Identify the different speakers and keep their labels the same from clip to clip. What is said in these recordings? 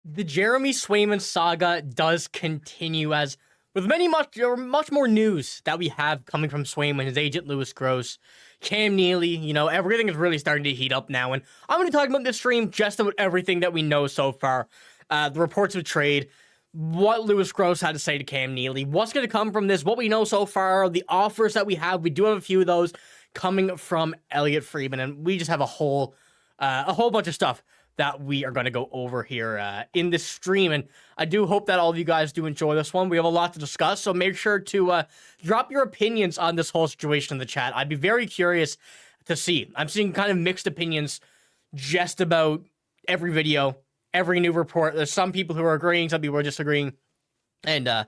Speaker 1: The Jeremy Swayman saga does continue, as with much more news that we have coming from Swayman, his agent Louis Gross, Cam Neely. Everything is really starting to heat up now, and I'm going to talk about this stream just about everything that we know so far. The reports of trade, what Louis Gross had to say to Cam Neely, what's going to come from this, what we know so far, the offers that we have. We do have a few of those coming from Elliotte Friedman, and we just have a whole bunch of stuff that we are going to go over here in this stream. And I do hope that all of you guys do enjoy this one. We have a lot to discuss, so make sure to drop your opinions on this whole situation in the chat. I'd be very curious to see. I'm seeing kind of mixed opinions just about every video, every new report. There's some people who are agreeing, some people are disagreeing, and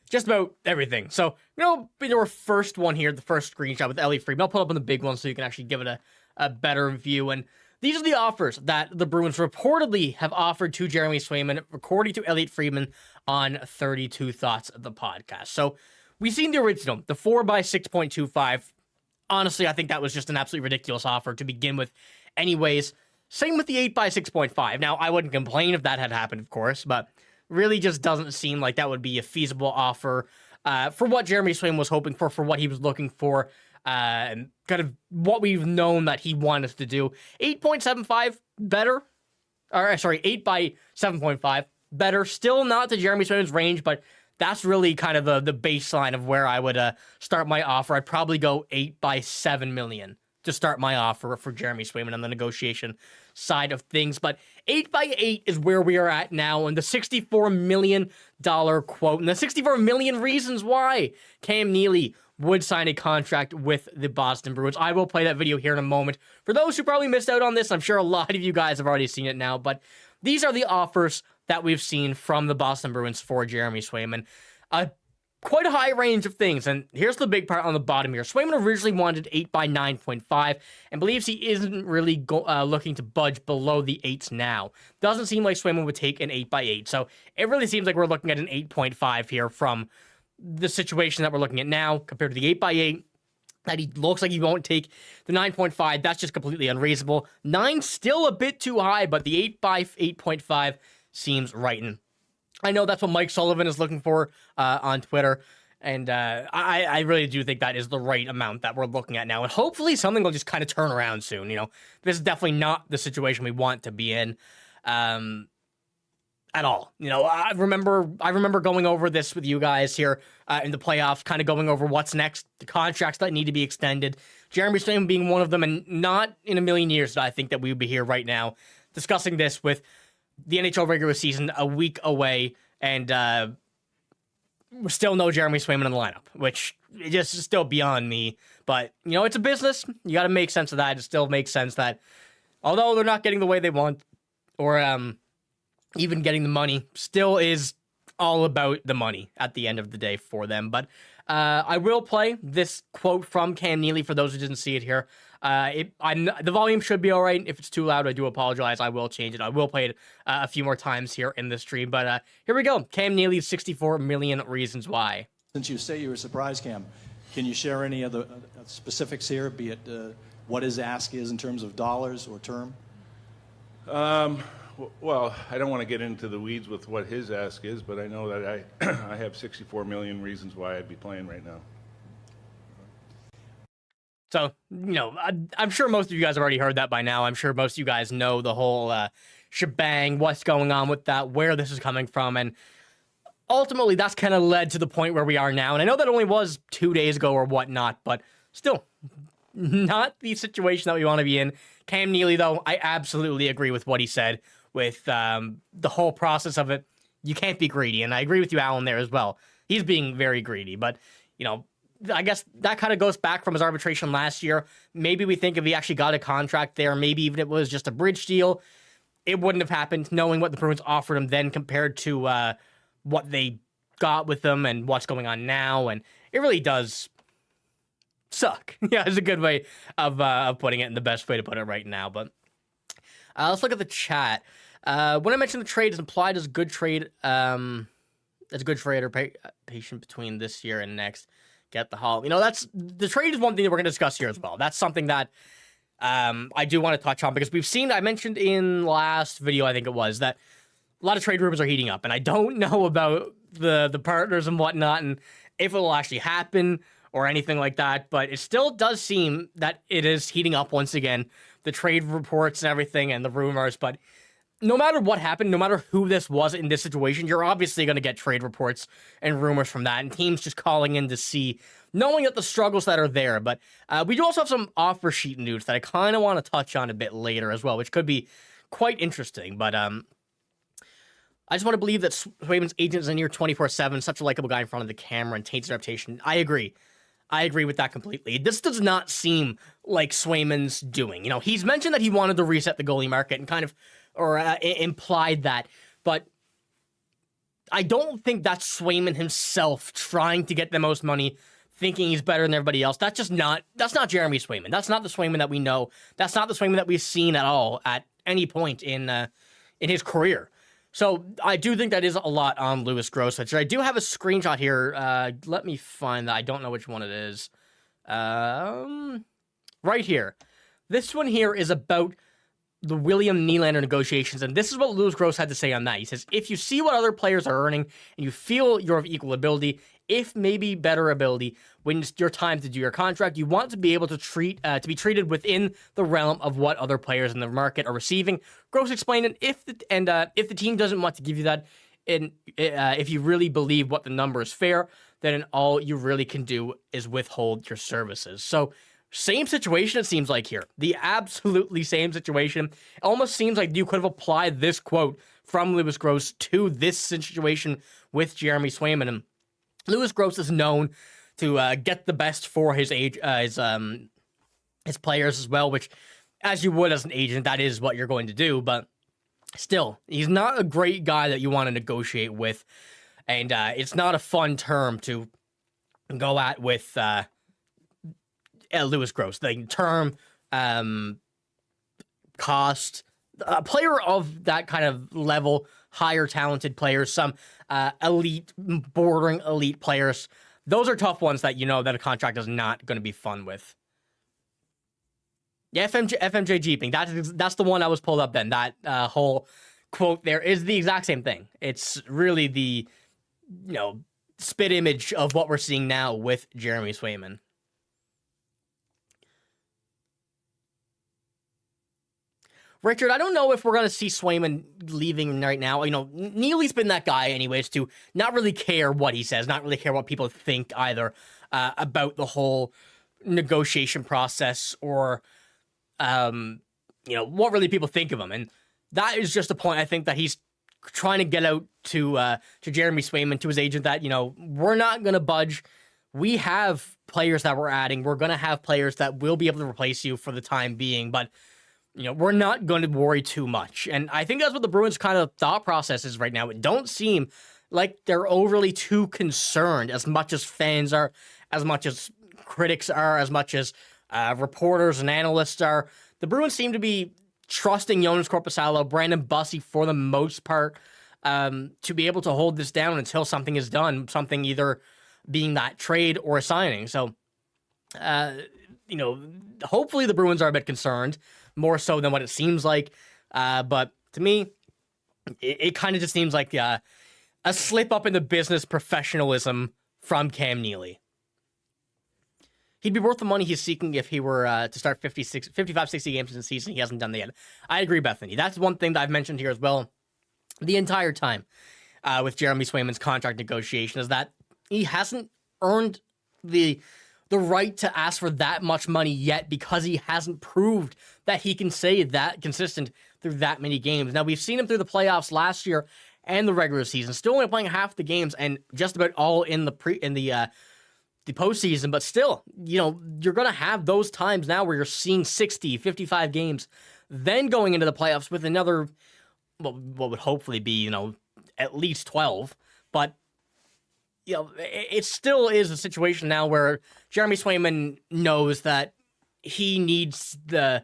Speaker 1: just about everything. So, our first one here, the first screenshot with Elliotte Friedman. I'll put up on the big one so you can actually give it a better view. And these are the offers that the Bruins reportedly have offered to Jeremy Swayman, according to Elliotte Friedman on 32 Thoughts of the podcast. So we've seen the original, the 4x6.25. Honestly, I think that was just an absolutely ridiculous offer to begin with anyways. Same with the 8x6.5. Now, I wouldn't complain if that had happened, of course, but really just doesn't seem like that would be a feasible offer for what Jeremy Swayman was hoping for what he was looking for. And kind of what we've known that he wanted to do. 8.75 better, or sorry, 8 by 7.5 better. Still not to Jeremy Swayman's range, but that's really kind of the baseline of where I would start my offer. I'd probably go 8 by 7 million to start my offer for Jeremy Swayman on the negotiation side of things. But 8 by 8 is where we are at now, and the $64 million quote, and the 64 million reasons why Cam Neely would sign a contract with the Boston Bruins. I will play that video here in a moment. For those who probably missed out on this, I'm sure a lot of you guys have already seen it now, but these are the offers that we've seen from the Boston Bruins for Jeremy Swayman. Quite a high range of things, and here's the big part on the bottom here. Swayman originally wanted 8 by 9.5 and believes he isn't really looking to budge below the 8s now. Doesn't seem like Swayman would take an 8 by 8, so it really seems like we're looking at an 8.5 here from the situation that we're looking at now compared to the 8 by 8 that he looks like he won't take. The 9.5, that's just completely unreasonable. 9 still a bit too high, but the 8 by 8.5 seems right. And I know that's what Mike Sullivan is looking for on Twitter, and I really do think that is the right amount that we're looking at now. And hopefully something will just kind of turn around soon. This is definitely not the situation we want to be in. At all. I remember going over this with you guys here in the playoffs, kind of going over what's next, the contracts that need to be extended, Jeremy Swayman being one of them, and not in a million years that I think that we would be here right now discussing this with the NHL regular season a week away, and still no Jeremy Swayman in the lineup, which is just still beyond me. But, it's a business. You got to make sense of that. It still makes sense that although they're not getting the way they want, or even getting the money, still is all about the money at the end of the day for them. But I will play this quote from Cam Neely for those who didn't see it here. The volume should be all right. If it's too loud, I do apologize. I will change it. I will play it a few more times here in the stream. But here we go. Cam Neely's 64 million reasons why.
Speaker 2: Since you say you were surprised, Cam, can you share any of the specifics here, be it what his ask is in terms of dollars or term?
Speaker 3: Well, I don't want to get into the weeds with what his ask is, but I know that I have 64 million reasons why I'd be playing right now.
Speaker 1: So, I'm sure most of you guys have already heard that by now. I'm sure most of you guys know the whole shebang, what's going on with that, where this is coming from, and ultimately that's kind of led to the point where we are now. And I know that only was 2 days ago or whatnot, but still, not the situation that we want to be in. Cam Neely, though, I absolutely agree with what he said with the whole process of it. You can't be greedy, and I agree with you, Alan, there as well. He's being very greedy, but, I guess that kind of goes back from his arbitration last year. Maybe we think if he actually got a contract there, maybe even it was just a bridge deal, it wouldn't have happened, knowing what the Bruins offered him then compared to what they got with them and what's going on now, and it really does suck. Yeah, it's a good way of putting it, and the best way to put it right now. But let's look at the chat. When I mentioned the trade is implied as a good trade, or patient between this year and next. Get the haul. That's the trade is one thing that we're going to discuss here as well. That's something that I do want to touch on because I mentioned in last video, I think it was, that a lot of trade rumors are heating up, and I don't know about the partners and whatnot, and if it will actually happen or anything like that. But it still does seem that it is heating up once again. The trade reports and everything, and the rumors. But no matter what happened, no matter who this was in this situation, you're obviously going to get trade reports and rumors from that, and teams just calling in to see, knowing that the struggles that are there. But we do also have some offer sheet news that I kind of want to touch on a bit later as well, which could be quite interesting. But I just want to believe that Swayman's agent is in here 24/7, such a likable guy in front of the camera, and taints his reputation. I agree with that completely. This does not seem like Swayman's doing. You know, he's mentioned that he wanted to reset the goalie market and kind of, or implied that, but I don't think that's Swayman himself trying to get the most money, thinking he's better than everybody else. That's not Jeremy Swayman. That's not the Swayman that we know. That's not the Swayman that we've seen at all at any point in his career. So I do think that is a lot on Lewis Gross. I do have a screenshot here. Let me find that. I don't know which one it is. Right here. This one here is about the William Nylander negotiations, and this is what Lewis Gross had to say on that. He says, if you see what other players are earning and you feel you're of equal ability, if maybe better ability, when it's your time to do your contract, you want to be able to be treated within the realm of what other players in the market are receiving. Gross explained, and if the team doesn't want to give you that, and if you really believe what the number is fair, then all you really can do is withhold your services. So same situation, it seems like here. The absolutely same situation. It almost seems like you could have applied this quote from Lewis Gross to this situation with Jeremy Swayman. And Lewis Gross is known to get the best for his players as well, which, as you would as an agent, that is what you're going to do. But still, he's not a great guy that you want to negotiate with. And it's not a fun term to go at with Lewis Gross. The term, cost, a player of that kind of level, higher talented players, some elite, bordering elite players, those are tough ones that you know that a contract is not going to be fun with. Yeah, FMJ Jeeping, that's the one I was pulled up then. That whole quote there is the exact same thing. It's really the, spit image of what we're seeing now with Jeremy Swayman. Richard, I don't know if we're going to see Swayman leaving right now. Neely's been that guy anyways to not really care what he says, not really care what people think either about the whole negotiation process or, what really people think of him. And that is just a point I think that he's trying to get out to Jeremy Swayman, to his agent, that, we're not going to budge. We have players that we're adding. We're going to have players that will be able to replace you for the time being, but we're not going to worry too much. And I think that's what the Bruins kind of thought process is right now. It don't seem like they're overly too concerned, as much as fans are, as much as critics are, as much as reporters and analysts are. The Bruins seem to be trusting Jonas Korpisalo, Brandon Bussey for the most part, to be able to hold this down until something is done, something either being that trade or a signing. So, hopefully the Bruins are a bit concerned, more so than what it seems like. But to me, it kind of just seems like a slip up in the business professionalism from Cam Neely. He'd be worth the money he's seeking if he were to start 55, 60 games in the season. He hasn't done that yet. I agree, Bethany. That's one thing that I've mentioned here as well the entire time with Jeremy Swayman's contract negotiation, is that he hasn't earned the right to ask for that much money yet, because he hasn't proved that he can stay that consistent through that many games. Now, we've seen him through the playoffs last year and the regular season, still only playing half the games and just about all in the postseason, but still, you're going to have those times now where you're seeing 60, 55 games, then going into the playoffs with another, what would hopefully be, at least 12, but it still is a situation now where Jeremy Swayman knows that he needs the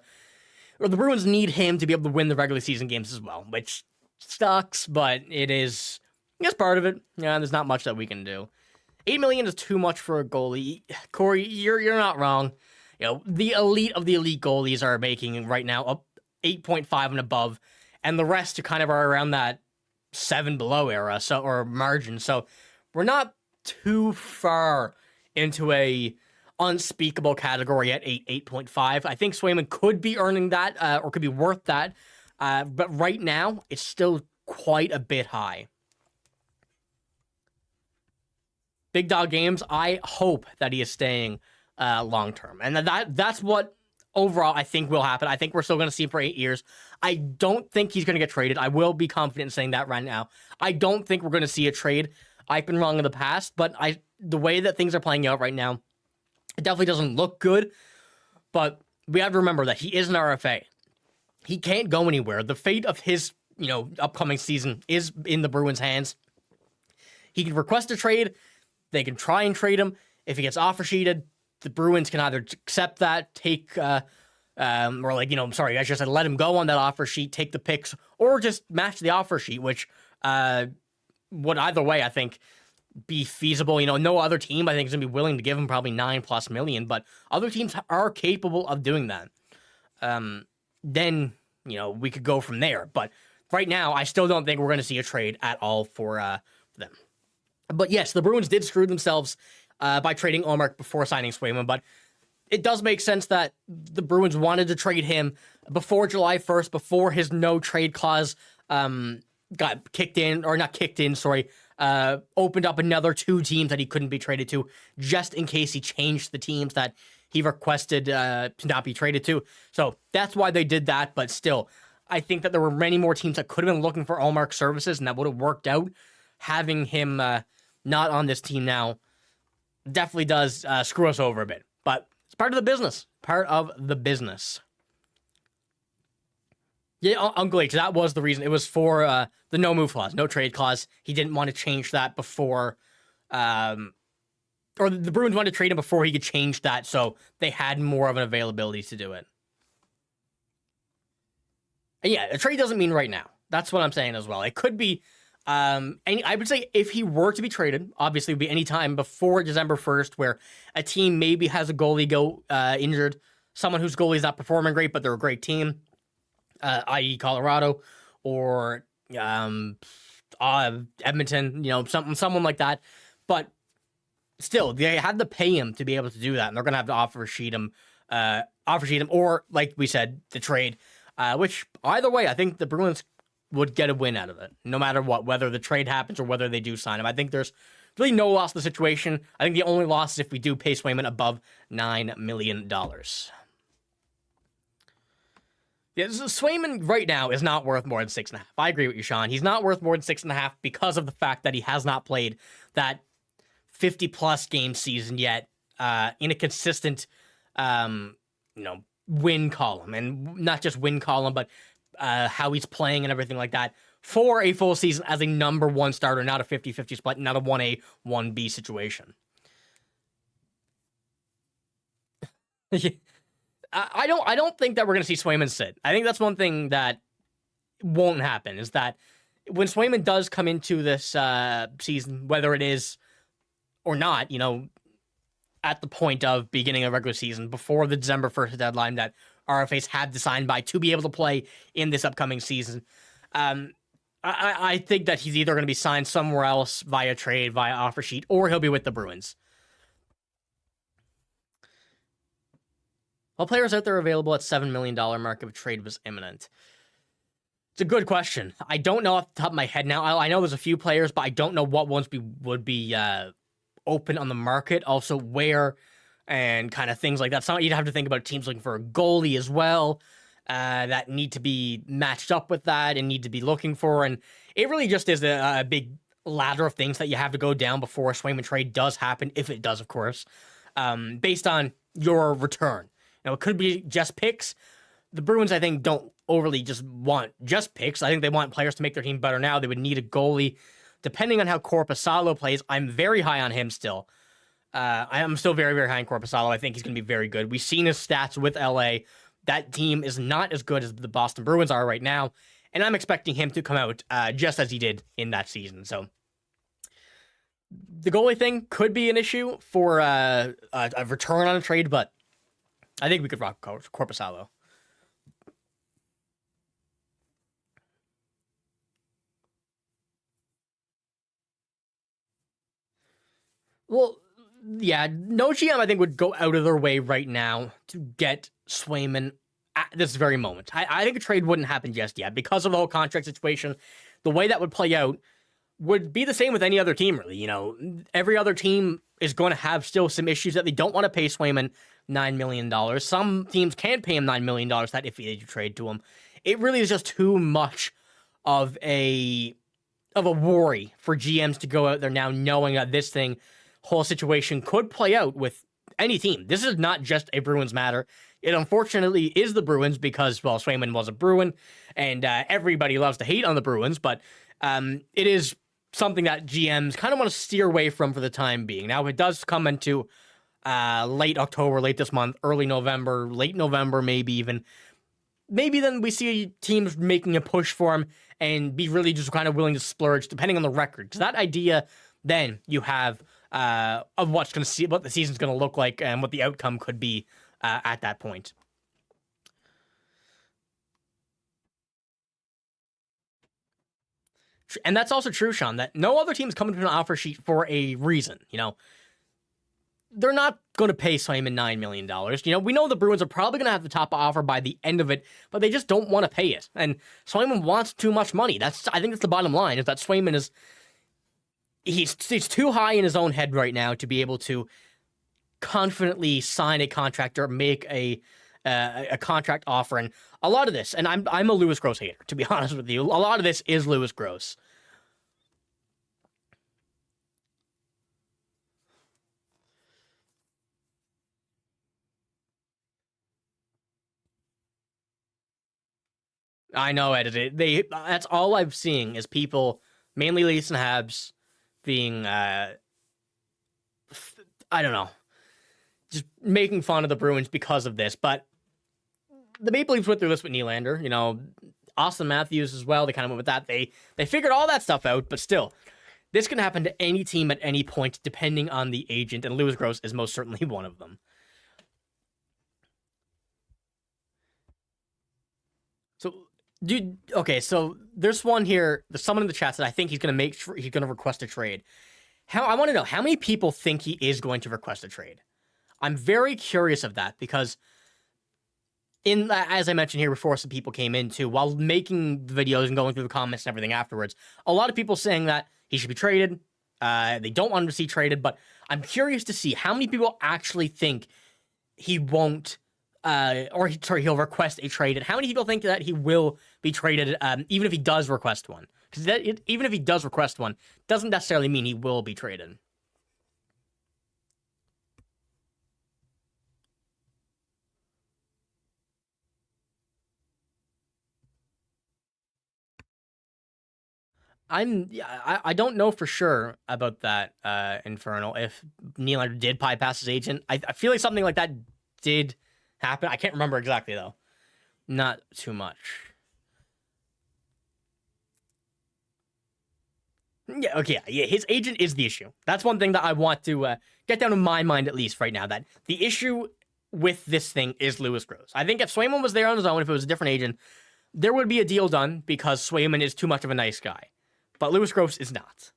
Speaker 1: Bruins need him to be able to win the regular season games as well, which sucks, but it's part of it. There's not much that we can do. $8 million is too much for a goalie. Corey, you're not wrong. The elite of the elite goalies are making right now up 8.5 and above, and the rest kind of are around that 7 below era, or margin. So we're not too far into a unspeakable category at 8.5. I think Swayman could be earning that, or could be worth that. But right now, it's still quite a bit high. Big dog games, I hope that he is staying long term. And that's what overall I think will happen. I think we're still going to see him for 8 years. I don't think he's going to get traded. I will be confident in saying that right now. I don't think we're going to see a trade. I've been wrong in the past, but the way that things are playing out right now, it definitely doesn't look good. But we have to remember that he is an RFA. He can't go anywhere. The fate of his, upcoming season is in the Bruins' hands. He can request a trade. They can try and trade him. If he gets offer sheeted, the Bruins can either accept that, I should say let him go on that offer sheet, take the picks, or just match the offer sheet, which would either way, I think, be feasible. No other team, I think, is going to be willing to give him probably $9+ million, but other teams are capable of doing that. Then, we could go from there. But right now, I still don't think we're going to see a trade at all for them. But yes, the Bruins did screw themselves by trading Ullmark before signing Swayman, but it does make sense that the Bruins wanted to trade him before July 1st, before his no trade clause got kicked in, or not kicked in, opened up another 2 teams that he couldn't be traded to, just in case he changed the teams that he requested to not be traded to. So that's why they did that, but still, I think that there were many more teams that could have been looking for Ullmark's services, and that would have worked out. Having him not on this team now definitely does screw us over a bit, but it's part of the business. Yeah, Uncle H, that was the reason. It was for the no move clause, no trade clause. He didn't want to change that before, or the Bruins wanted to trade him before he could change that, so they had more of an availability to do it. And yeah, a trade doesn't mean right now. That's what I'm saying as well. It could be, and I would say if he were to be traded, obviously it would be any time before December 1st, where a team maybe has a goalie go injured, someone whose goalie is not performing great, but they're a great team, i.e. Colorado or Edmonton, someone like that. But still, they had to pay him to be able to do that, and they're going to have to offer sheet him, or like we said, the trade. Which either way, I think the Bruins would get a win out of it, no matter what, whether the trade happens or whether they do sign him. I think there's really no loss in the situation. I think the only loss is if we do pay Swayman above $9 million. Yeah, Swayman right now is not worth more than 6.5. I agree with you, Sean. He's not worth more than 6.5 because of the fact that he has not played that 50+ game season yet in a consistent, win column, and not just win column, but how he's playing and everything like that for a full season as a number 1 starter, not a 50-50 split, not a 1A, 1B situation. I don't think that we're going to see Swayman sit. I think that's one thing that won't happen, is that when Swayman does come into this season, whether it is or not, at the point of beginning of regular season, before the December 1st deadline that RFAs had to sign by to be able to play in this upcoming season, I think that he's either going to be signed somewhere else via trade, via offer sheet, or he'll be with the Bruins. All players out there available at $7 million mark if a trade was imminent. It's a good question. I don't know off the top of my head now. I know there's a few players, but I don't know what ones would be open on the market. Also, where and kind of things like that. So you'd have to think about teams looking for a goalie as well that need to be matched up with that and need to be looking for. And it really just is a big ladder of things that you have to go down before a Swayman trade does happen, if it does, of course, based on your return. Now, it could be just picks. The Bruins, I think, don't overly just want just picks. I think they want players to make their team better now. They would need a goalie. Depending on how Korpisalo plays, I'm very high on him still. I am still very, very high on Korpisalo. I think he's going to be very good. We've seen his stats with LA. That team is not as good as the Boston Bruins are right now, and I'm expecting him to come out just as he did in that season. So the goalie thing could be an issue for a return on a trade, but I think we could rock Korpisalo. Well, yeah, no GM I think would go out of their way right now to get Swayman at this very moment. I think a trade wouldn't happen just yet because of the whole contract situation. The way that would play out would be the same with any other team, really. You know, every other team is going to have still some issues that they don't want to pay Swayman $9 million. Some teams can't pay him $9 million, that if they trade to him. It really is just too much of a worry for GMs to go out there now knowing that this whole situation could play out with any team. This is not just a Bruins matter. It unfortunately is the Bruins because, well, Swayman was a Bruin, and everybody loves to hate on the Bruins, but it is something that GMs kind of want to steer away from for the time being. Now, it does come into late October, late this month, early November, late November, maybe even. Maybe then we see teams making a push for him and be really just kind of willing to splurge, depending on the record. Because that idea, then you have of what the season's going to look like and what the outcome could be at that point. And that's also true, Sean, that no other team's coming to an offer sheet for a reason. You know, they're not going to pay Swayman $9 million. You know, we know the Bruins are probably going to have the top offer by the end of it, but they just don't want to pay it. And Swayman wants too much money. I think that's the bottom line, is that Swayman is he's too high in his own head right now to be able to confidently sign a contract or make a contract offer. And a lot of this, and I'm a Lewis Gross hater, to be honest with you. A lot of this is Lewis Gross. I know, edited. That's all I'm seeing is people, mainly Leafs and Habs, being I don't know, just making fun of the Bruins because of this. But the Maple Leafs went through this with Nylander, you know, Austin Matthews as well. They kind of went with that. They figured all that stuff out, but still, this can happen to any team at any point, depending on the agent, and Lewis Gross is most certainly one of them. So, dude, okay, so there's one here, there's someone in the chat that I think he's going to request a trade. I want to know, how many people think he is going to request a trade? I'm very curious of that, because as I mentioned here before, some people came in too, while making videos and going through the comments and everything afterwards, a lot of people saying that he should be traded. They don't want him to see traded, but I'm curious to see how many people actually think he won't, he'll request a trade, and how many people think that he will be traded, even if he does request one. Because even if he does request one, doesn't necessarily mean he will be traded. I don't know for sure about that, Infernal, if Nylander did bypass his agent. I feel like something like that did happen. I can't remember exactly, though. Not too much. Yeah, okay, yeah, his agent is the issue. That's one thing that I want to get down to my mind, at least right now, that the issue with this thing is Lewis Gross. I think if Swayman was there on his own, if it was a different agent, there would be a deal done because Swayman is too much of a nice guy. But Lewis Gross is not.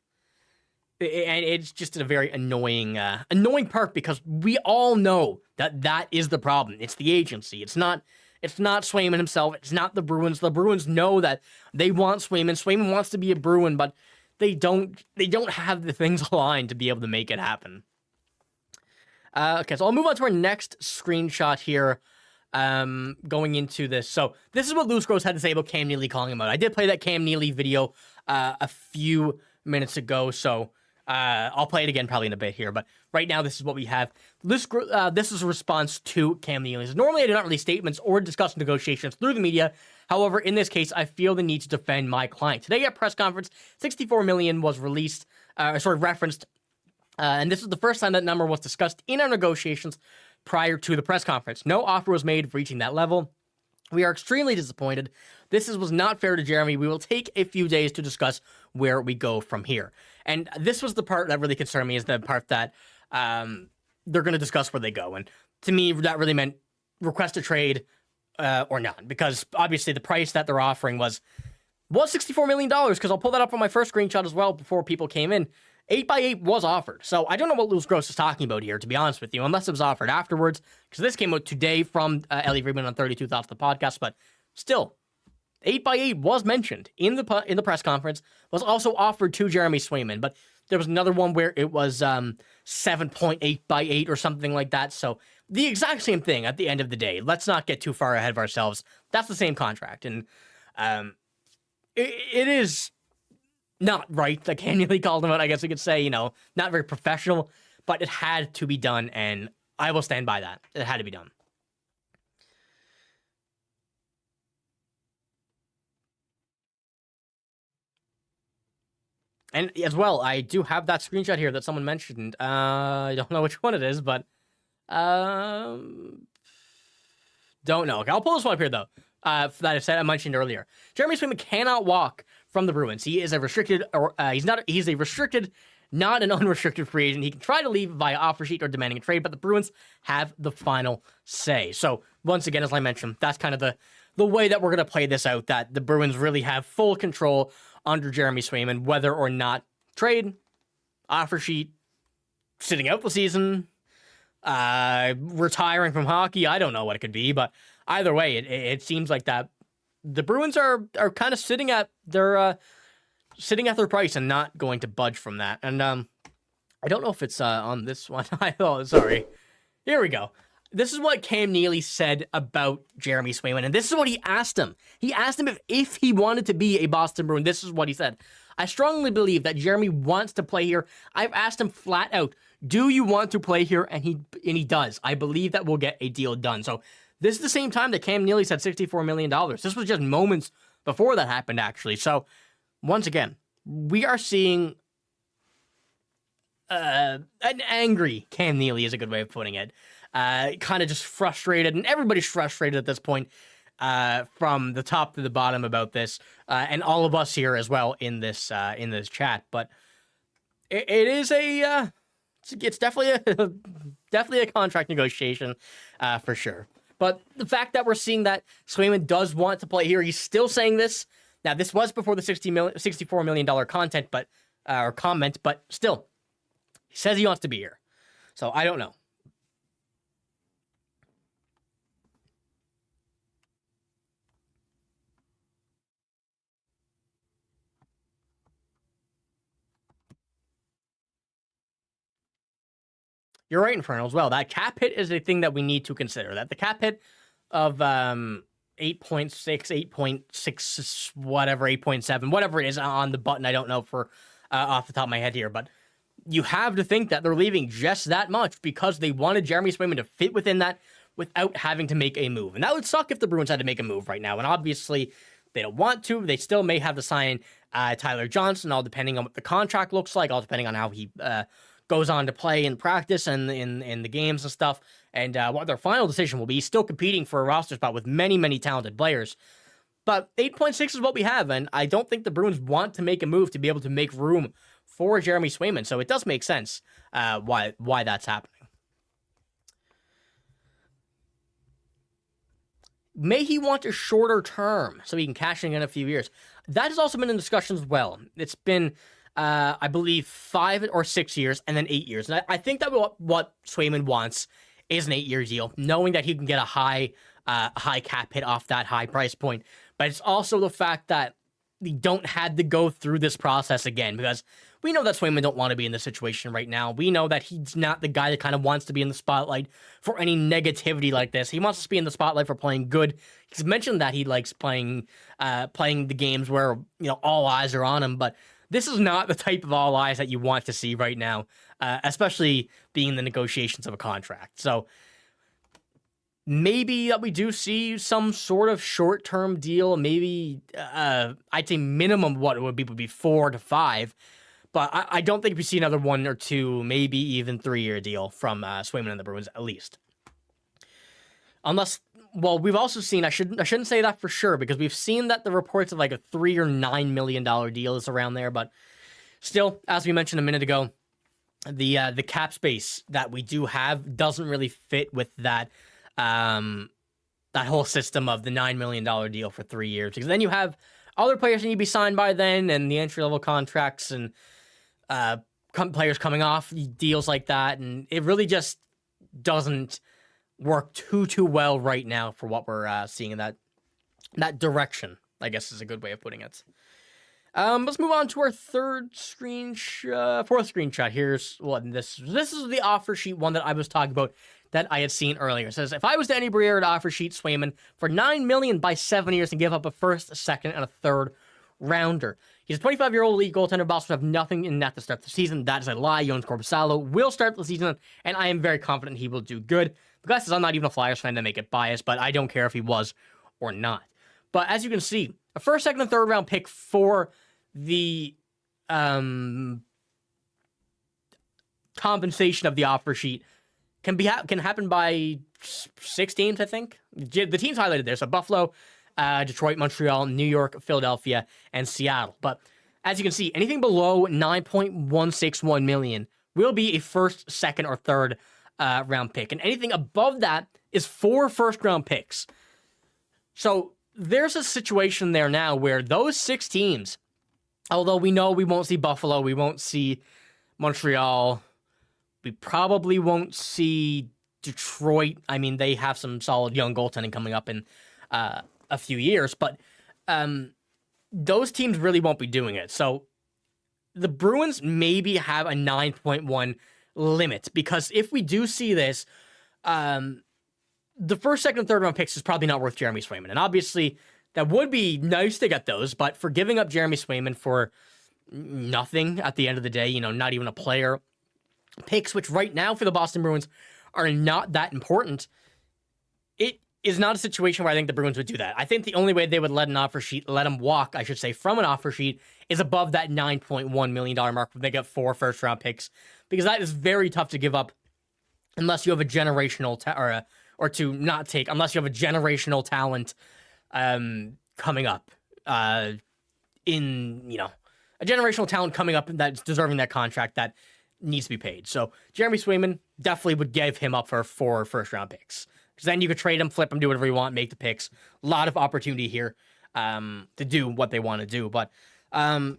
Speaker 1: And it's just a very annoying part, because we all know that is the problem. It's the agency. It's not Swayman himself. It's not the Bruins. The Bruins know that they want Swayman. Swayman wants to be a Bruin, but they don't have the things aligned to be able to make it happen. Okay, so I'll move on to our next screenshot here. Going into this. So this is what Lewis Gross had to say about Cam Neely calling him out. I did play that Cam Neely video a few minutes ago, so I'll play it again probably in a bit here, but right now this is what we have. This is a response to Cam Neely. Normally I do not release statements or discuss negotiations through the media. However, in this case, I feel the need to defend my client. Today at press conference, $64 million was referenced, and this is the first time that number was discussed in our negotiations prior to the press conference. No offer was made reaching that level. We are extremely disappointed. This was not fair to Jeremy. We will take a few days to discuss where we go from here. And this was the part that really concerned me, is the part that they're going to discuss where they go. And to me, that really meant request a trade or not, because obviously the price that they're offering was $64 million, because I'll pull that up on my first screenshot as well before people came in. 8x8 was offered. So I don't know what Louis Gross is talking about here, to be honest with you, unless it was offered afterwards, because this came out today from Ellie Friedman on 32 Thoughts, the podcast. But still, 8x8 was mentioned in the press conference, was also offered to Jeremy Swayman. But there was another one where it was 7.8x8 or something like that. So the exact same thing at the end of the day. Let's not get too far ahead of ourselves. That's the same contract. And it is not right that Cam Neely called him out. I guess we could say, not very professional, but it had to be done, and I will stand by that. It had to be done. And as well, I do have that screenshot here that someone mentioned. I don't know which one it is, but don't know. Okay, I'll pull this one up here, though, that I mentioned earlier. Jeremy Swayman cannot walk from the Bruins. He is a restricted, he's a restricted, not an unrestricted free agent. He can try to leave via offer sheet or demanding a trade, but the Bruins have the final say. So once again, as I mentioned, that's kind of the way that we're going to play this out, that the Bruins really have full control under Jeremy Swayman, whether or not trade, offer sheet, sitting out the season, retiring from hockey. I don't know what it could be, but either way, it seems like that the Bruins are kind of sitting at their price and not going to budge from that. And I don't know if it's on this one. Oh, sorry. Here we go. This is what Cam Neely said about Jeremy Swayman, and this is what he asked him. He asked him if he wanted to be a Boston Bruin. This is what he said. I strongly believe that Jeremy wants to play here. I've asked him flat out, do you want to play here? And he does. I believe that we'll get a deal done. So this is the same time that Cam Neely said $64 million. This was just moments before that happened, actually. So once again, we are seeing an angry Cam Neely is a good way of putting it. Kind of just frustrated, and everybody's frustrated at this point, from the top to the bottom about this, and all of us here as well in this chat. But it is it's definitely a contract negotiation, for sure. But the fact that we're seeing that Swayman does want to play here, he's still saying this. Now, this was before the $64 million comment, but still, he says he wants to be here. So I don't know. You're right, Infernal, as well. That cap hit is a thing that we need to consider. That the cap hit of 8.6, 8.6, whatever, 8.7, whatever it is on the button, I don't know for off the top of my head here, but you have to think that they're leaving just that much because they wanted Jeremy Swayman to fit within that without having to make a move. And that would suck if the Bruins had to make a move right now. And obviously, they don't want to. They still may have to sign Tyler Johnson, all depending on what the contract looks like, all depending on how he goes on to play in practice and in the games and stuff, and what their final decision will be. He's still competing for a roster spot with many, many talented players. But 8.6 is what we have, and I don't think the Bruins want to make a move to be able to make room for Jeremy Swayman, so it does make sense why that's happening. May he want a shorter term so he can cash in a few years? That has also been in discussion as well. It's been I believe 5 or 6 years, and then 8 years. And I think that what Swayman wants is an 8-year deal, knowing that he can get a high cap hit off that high price point. But it's also the fact that we don't have to go through this process again, because we know that Swayman don't want to be in this situation right now. We know that he's not the guy that kind of wants to be in the spotlight for any negativity like this. He wants to be in the spotlight for playing good. He's mentioned that he likes playing the games where all eyes are on him, but this is not the type of all eyes that you want to see right now, especially being the negotiations of a contract. So maybe we do see some sort of short-term deal. Maybe I'd say minimum what it would be 4 to 5. But I don't think we see another 1 or 2, maybe even 3-year deal from Swayman and the Bruins at least. Unless, well, we've also seen, I shouldn't say that for sure, because we've seen that the reports of like a $3 or $9 million deal is around there, but still, as we mentioned a minute ago, the cap space that we do have doesn't really fit with that whole system of the $9 million deal for 3 years, because then you have other players that need to be signed by then, and the entry level contracts, and players coming off deals like that, and it really just doesn't work too well right now for what we're seeing in that direction, I guess is a good way of putting it. Let's move on to our fourth screenshot. This is the offer sheet one that I was talking about that I had seen earlier. It says, if I was Danny Briere to offer sheet Swayman for $9 million by 7 years and give up a first, a second, and a third rounder. He's a 25-year-old elite goaltender. Boston have nothing in net to start the season. That is a lie. Jonas Korpisalo will start the season, and I am very confident he will do good. The guy says I'm not even a Flyers fan to make it biased, but I don't care if he was or not. But as you can see, a first, second, and third round pick for the compensation of the offer sheet can happen by 6 teams, I think. The teams highlighted there, so Buffalo, Detroit, Montreal, New York, Philadelphia, and Seattle. But as you can see, anything below $9.161 million will be a first, second, or third round pick. And anything above that is 4 first-round picks. So there's a situation there now where those 6 teams, although we know we won't see Buffalo, we won't see Montreal, we probably won't see Detroit. I mean, they have some solid young goaltending coming up in a few years, but those teams really won't be doing it. So the Bruins maybe have a 9.1 limit, because if we do see this, the first, second, and third round picks is probably not worth Jeremy Swayman. And obviously, that would be nice to get those, but for giving up Jeremy Swayman for nothing at the end of the day, not even a player, picks, which right now for the Boston Bruins are not that important, it is not a situation where I think the Bruins would do that. I think the only way they would let him walk, I should say, from an offer sheet is above that $9.1 million mark when they get 4 first-round picks, because that is very tough to give up unless you have a generational unless you have a generational talent coming up a generational talent coming up that's deserving that contract that needs to be paid. So Jeremy Swayman definitely would give him up for 4 first-round picks, because then you could trade him, flip him, do whatever you want, make the picks. A lot of opportunity here to do what they want to do. But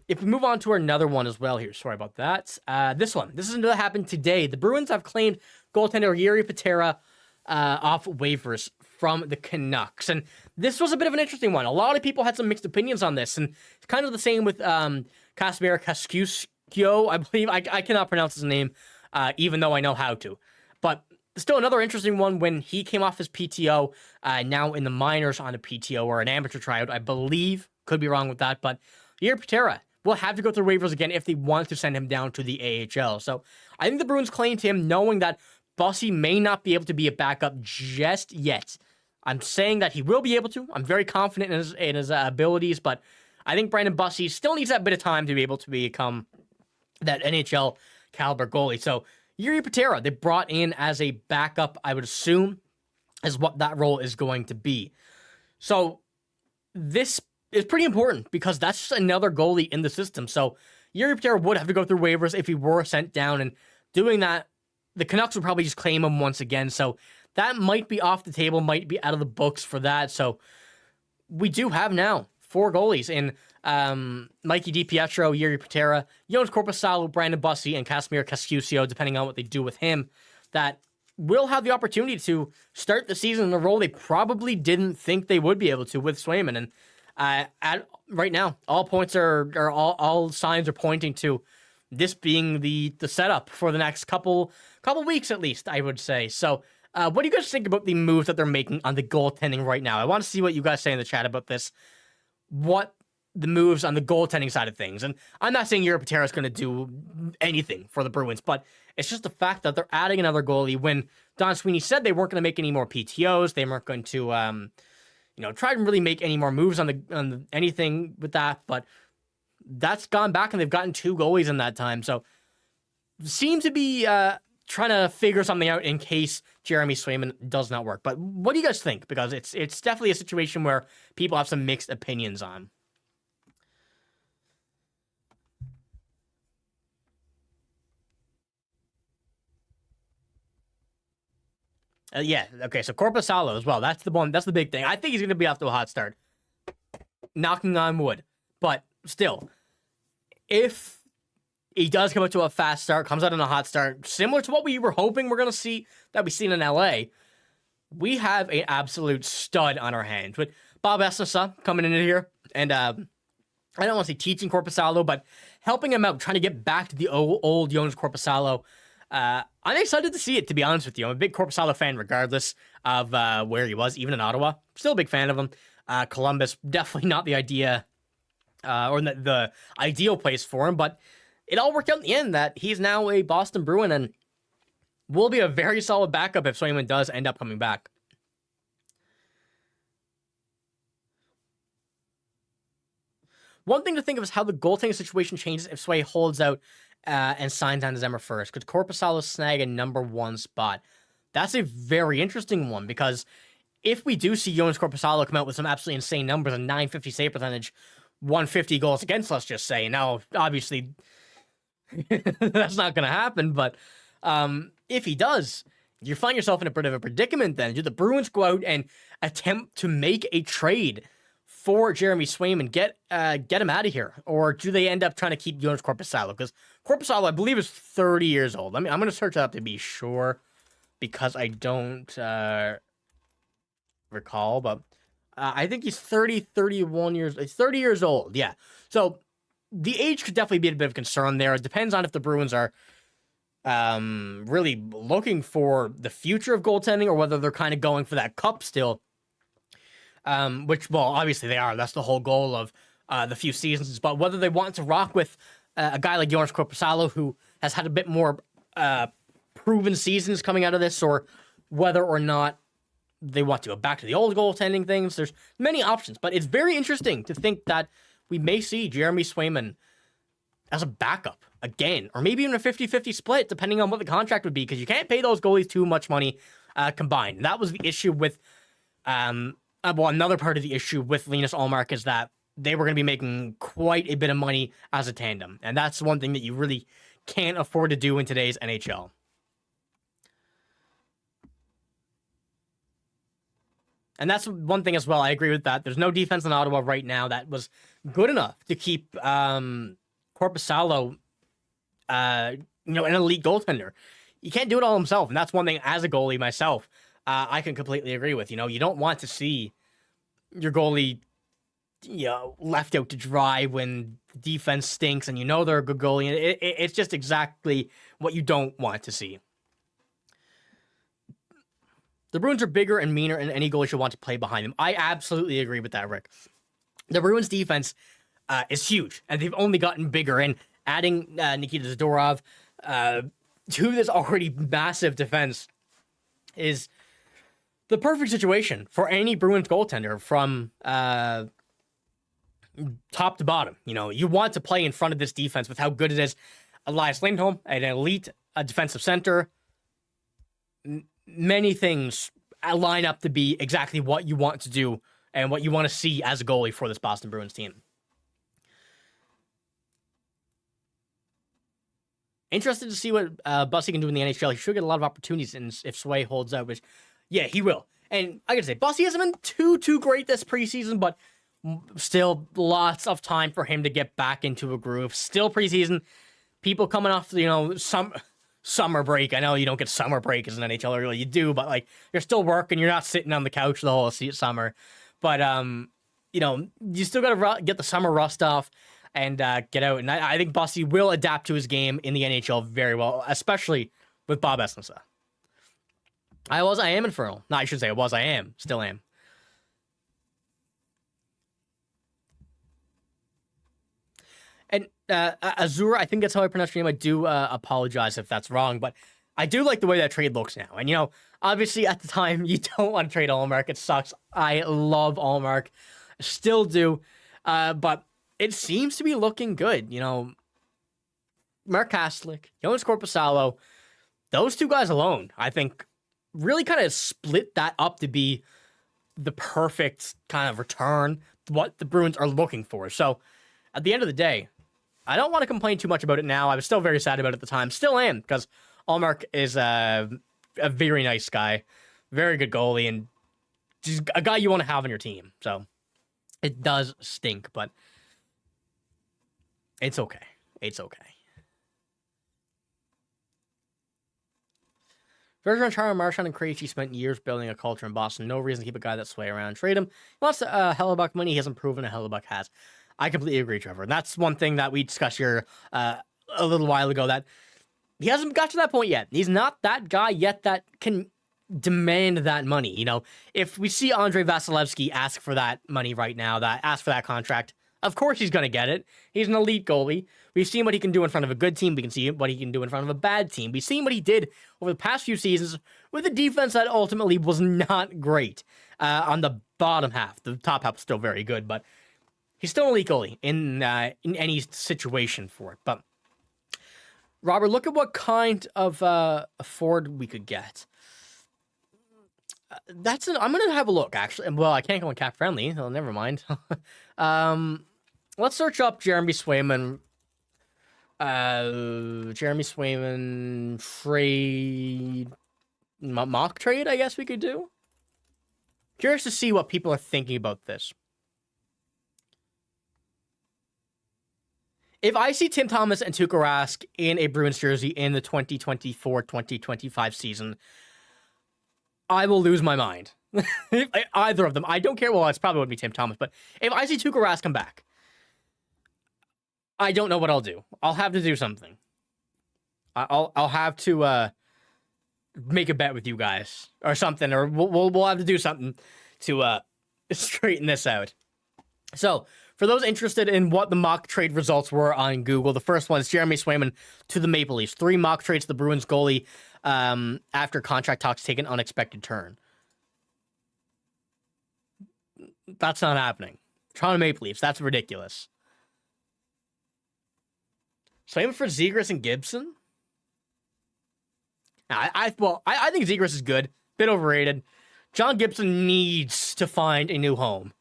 Speaker 1: if we move on to another one as well here, sorry about that. This is another happened today. The Bruins have claimed goaltender Jiri Patera off waivers from the Canucks. And this was a bit of an interesting one. A lot of people had some mixed opinions on this, and it's kind of the same with Casimir Kaskisuo, I believe. I cannot pronounce his name, even though I know how to. But still another interesting one when he came off his PTO, now in the minors on a PTO or an amateur tryout, I believe. Could be wrong with that, but Jiri Patera will have to go through waivers again if they want to send him down to the AHL. So I think the Bruins claimed him knowing that Bussy may not be able to be a backup just yet. I'm saying that he will be able to. I'm very confident in his abilities, but I think Brandon Bussy still needs that bit of time to be able to become that NHL caliber goalie. So Jiri Patera, they brought in as a backup, I would assume, is what that role is going to be. So this is pretty important because that's just another goalie in the system. So Jiri Patera would have to go through waivers if he were sent down, and doing that, the Canucks would probably just claim him once again. So that might be off the table, might be out of the books for that. So we do have now 4 goalies in Mikey DiPietro, Jiri Patera, Jonas Korpisalo, Brandon Bussy, and Casimir Kaskisuo, depending on what they do with him, that will have the opportunity to start the season in a role they probably didn't think they would be able to with Swayman. And right now, all points all signs are pointing to this being the setup for the next couple weeks at least, I would say. So what do you guys think about the moves that they're making on the goaltending right now? I want to see what you guys say in the chat about this. What the moves on the goaltending side of things. And I'm not saying Jiri Patera is going to do anything for the Bruins, but it's just the fact that they're adding another goalie when Don Sweeney said they weren't going to make any more PTOs. They weren't going to, try to really make any more moves on anything with that. But that's gone back, and they've gotten 2 goalies in that time. So seem to be trying to figure something out in case Jeremy Swayman does not work. But what do you guys think? Because it's definitely a situation where people have some mixed opinions on. Okay, so Korpisalo as well. That's the one. That's the big thing. I think he's going to be off to a hot start. Knocking on wood. But still, if he does come up to a fast start, comes out on a hot start, similar to what we were hoping we're going to see that we've seen in LA. We have an absolute stud on our hands with Bob Essensa coming in here and I don't want to say teaching Korpisalo, but helping him out, trying to get back to the old Jonas Korpisalo. I'm excited to see it, to be honest with you. I'm a big Korpisalo fan regardless of where he was, even in Ottawa. Still a big fan of him. Columbus, definitely not the idea or the ideal place for him, but it all worked out in the end that he's now a Boston Bruin and will be a very solid backup if Swayman does end up coming back. One thing to think of is how the goaltending situation changes if Sway holds out and signs on December 1st. Could Korpisalo snag a number 1 spot? That's a very interesting one because if we do see Jonas Korpisalo come out with some absolutely insane numbers, a 950 save percentage, 150 goals against, let's just say. Now, obviously, that's not going to happen, but if he does, you find yourself in a bit of a predicament then. Do the Bruins go out and attempt to make a trade for Jeremy Swayman, get him out of here? Or do they end up trying to keep Jonas Korpisalo? Because Korpisalo, I believe, is 30 years old. I mean, I'm going to search that up to be sure because I don't recall, but I think he's 30 years old. Yeah. So the age could definitely be a bit of concern there. It depends on if the Bruins are really looking for the future of goaltending or whether they're kind of going for that cup still. Which, well, obviously they are. That's the whole goal of the few seasons. But whether they want to rock with a guy like Jonas Korpisalo, who has had a bit more proven seasons coming out of this, or whether or not they want to go back to the old goaltending things. There's many options, but it's very interesting to think that we may see Jeremy Swayman as a backup again, or maybe even a 50-50 split, depending on what the contract would be, because you can't pay those goalies too much money combined. And that was the issue with, another part of the issue with Linus Ullmark is that they were going to be making quite a bit of money as a tandem. And that's one thing that you really can't afford to do in today's NHL. And that's one thing as well. I agree with that. There's no defense in Ottawa right now that was good enough to keep Korpisalo, an elite goaltender. You can't do it all himself. And that's one thing as a goalie myself, I can completely agree with. You don't want to see your goalie, left out to dry when defense stinks and they're a good goalie. It's just exactly what you don't want to see. The Bruins are bigger and meaner, and any goalie should want to play behind them. I absolutely agree with that, Rick. The Bruins' defense is huge, and they've only gotten bigger. And adding Nikita Zadorov to this already massive defense is the perfect situation for any Bruins goaltender from top to bottom. You want to play in front of this defense with how good it is. Elias Lindholm, an elite defensive center. Many things line up to be exactly what you want to do and what you want to see as a goalie for this Boston Bruins team. Interested to see what Bussy can do in the NHL. He should get a lot of opportunities if Sway holds out, which, yeah, he will. And I gotta say, Bussy hasn't been too great this preseason, but still lots of time for him to get back into a groove. Still preseason. People coming off, some summer break. I know you don't get summer break as an NHL, really you do, but you're still working. You're not sitting on the couch the whole summer. But you still gotta get the summer rust off and get out. And I think Bussy will adapt to his game in the NHL very well, especially with Bob Essensa. I am infernal. No, I should say I am. Still am. And Azura, I think that's how I pronounce your name. I do apologize if that's wrong, but I do like the way that trade looks now. And, obviously at the time, you don't want to trade Ullmark. It sucks. I love Ullmark. Still do. But it seems to be looking good. Mark Kastlik, Jonas Korpisalo, those two guys alone, I think, really kind of split that up to be the perfect kind of return, what the Bruins are looking for. So at the end of the day, I don't want to complain too much about it now. I was still very sad about it at the time. Still am, because Ullmark is a very nice guy, very good goalie, and just a guy you want to have on your team. So it does stink, but it's okay. It's okay. Bergeron, Marchand, and Krejci spent years building a culture in Boston. No reason to keep a guy that sway around. Trade him. He wants Hellebuck money. He hasn't proven a Hellebuck has. I completely agree, Trevor. And that's one thing that we discussed here a little while ago, that he hasn't got to that point yet. He's not that guy yet that can demand that money. You know, if we see Andrei Vasilevsky ask for that money right now, ask for that contract, of course he's going to get it. He's an elite goalie. We've seen what he can do in front of a good team. We can see what he can do in front of a bad team. We've seen what he did over the past few seasons with a defense that ultimately was not great on the bottom half. The top half was still very good, but he's still an elite goalie in any situation for it. But Robert, look at what kind of a forward we could get. I'm gonna have a look, actually. Well, I can't go on cap friendly, so never mind. Let's search up Jeremy Swayman. Jeremy Swayman trade, mock trade, I guess we could do. Curious to see what people are thinking about this. If I see Tim Thomas and Tuukka Rask in a Bruins jersey in the 2024-2025 season, I will lose my mind. Either of them. I don't care. Well, it's probably wouldn't be Tim Thomas, but if I see Tuukka Rask come back, I don't know what I'll do. I'll have to do something. I'll have to make a bet with you guys or something, or we'll have to do something to straighten this out. So, for those interested in what the mock trade results were on Google, the first one is Jeremy Swayman to the Maple Leafs. 3 mock trades to the Bruins goalie after contract talks take an unexpected turn. That's not happening. Toronto Maple Leafs, that's ridiculous. Swayman for Zegras and Gibson? I think Zegras is good. Bit overrated. John Gibson needs to find a new home.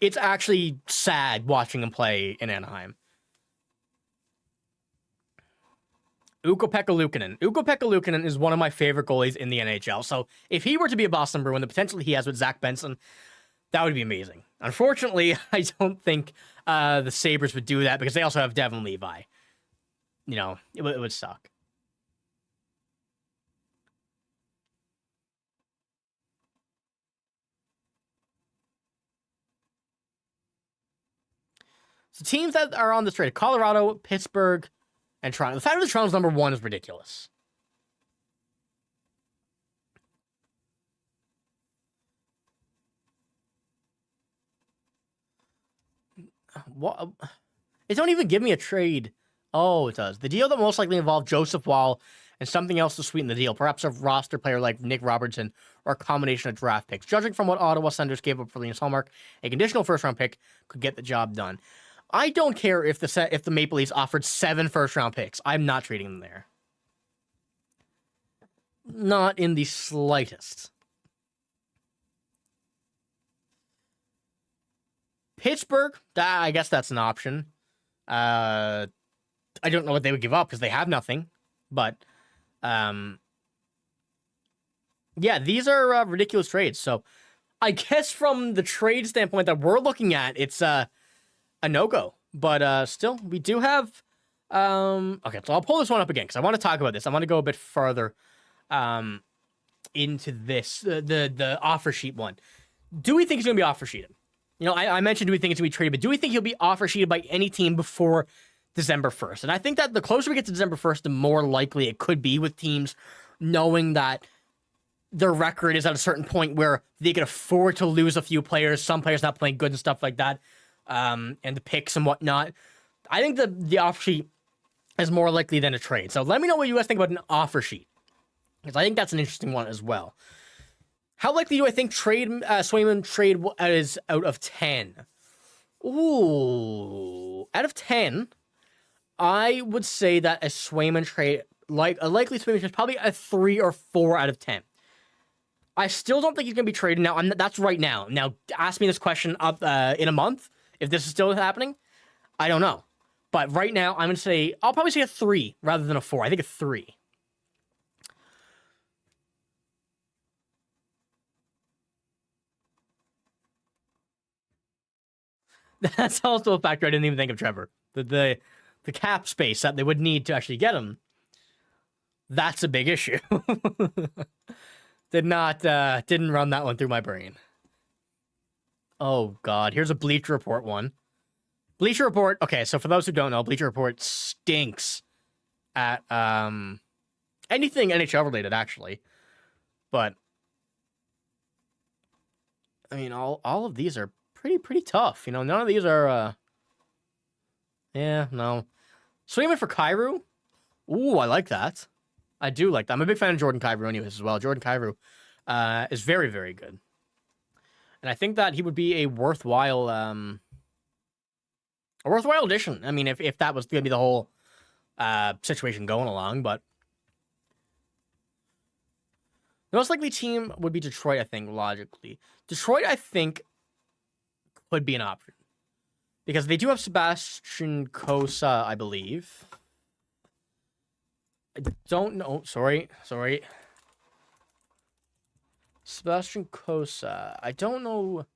Speaker 1: It's actually sad watching him play in Anaheim. Ukko-Pekka Luukkonen. Ukko-Pekka Luukkonen is one of my favorite goalies in the NHL. So if he were to be a Boston Bruin, the potential he has with Zach Benson, that would be amazing. Unfortunately, I don't think the Sabres would do that because they also have Devin Levi. You know, it would suck. So teams that are on this trade: Colorado, Pittsburgh, and Toronto. The fact that Toronto's number 1 is ridiculous. What? It don't even give me a trade. Oh, it does. The deal that most likely involved Joseph Wall and something else to sweeten the deal. Perhaps a roster player like Nick Robertson or a combination of draft picks. Judging from what Ottawa Senators gave up for Linus Hallmark, a conditional first-round pick could get the job done. I don't care if the Maple Leafs offered 7 first-round picks. I'm not trading them there. Not in the slightest. Pittsburgh, I guess that's an option. I don't know what they would give up because they have nothing. But, yeah, these are ridiculous trades. So, I guess from the trade standpoint that we're looking at, it's a no-go. But still, we do have... okay, so I'll pull this one up again because I want to talk about this. I want to go a bit further into this, the offer sheet one. Do we think he's going to be offer sheeted? You know, I mentioned do we think it's going to be traded, but do we think he'll be offer sheeted by any team before December 1st? And I think that the closer we get to December 1st, the more likely it could be with teams knowing that their record is at a certain point where they can afford to lose a few players, some players not playing good and stuff like that, and the picks and whatnot. I think the offer sheet is more likely than a trade. So let me know what you guys think about an offer sheet, because I think that's an interesting one as well. How likely do I think Swayman trade is out of 10? Ooh, out of 10, I would say that a Swayman trade, like a likely Swayman trade, is probably a 3 or 4 out of 10. I still don't think he's going to be traded now. That's right now. Now, ask me this question up in a month if this is still happening. I don't know, but right now I'm going to say I'll probably say a 3 rather than a 4. I think a 3. That's also a factor I didn't even think of, Trevor. The cap space that they would need to actually get him. That's a big issue. Didn't run that one through my brain. Oh God, here's a Bleacher Report one. Bleacher Report. Okay, so for those who don't know, Bleacher Report stinks at anything NHL related, actually. But I mean, all of these are pretty tough. You know, none of these are. Yeah, no. Swayman for Kyrou. Ooh, I like that. I do like that. I'm a big fan of Jordan Kyrou anyways as well. Jordan Kyrou is very, very good. And I think that he would be a worthwhile addition. I mean, if that was going to be the whole situation going along, but the most likely team would be Detroit, I think, logically. Detroit, I think, could be an option. Because they do have Sebastian Cossa, I believe. I don't know. Sorry. Sebastian Cossa. I don't know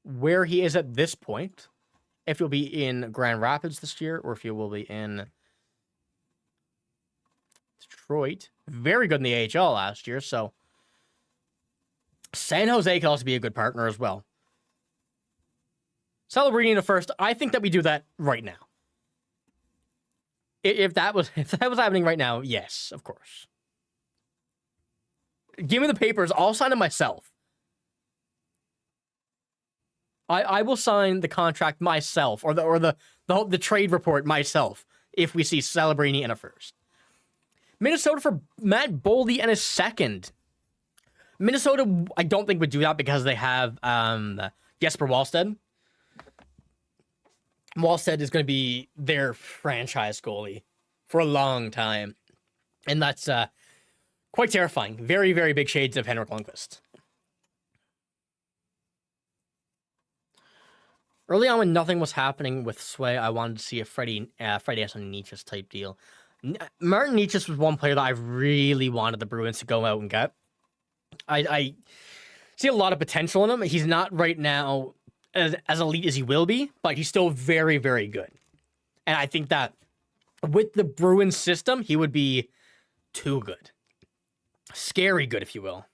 Speaker 1: where he is at this point. If he'll be in Grand Rapids this year or if he will be in Detroit. Very good in the AHL last year, so San Jose could also be a good partner as well. Celebrini in the first. I think that we do that right now. If that was happening right now, yes, of course. Give me the papers. I'll sign it myself. I will sign the contract myself, or the trade report myself if we see Celebrini in a first. Minnesota for Matt Boldy and a second. Minnesota, I don't think would do that because they have Jesper Wallstedt. Wallstedt is going to be their franchise goalie for a long time. And that's quite terrifying. Very, very big shades of Henrik Lundqvist. Early on when nothing was happening with Sway, I wanted to see a Freddie Nietzsche's type deal. Martin Nietzsche was one player that I really wanted the Bruins to go out and get. I see a lot of potential in him. He's not right now as elite as he will be, but he's still very, very good. And I think that with the Bruins system, he would be too good. Scary good, if you will.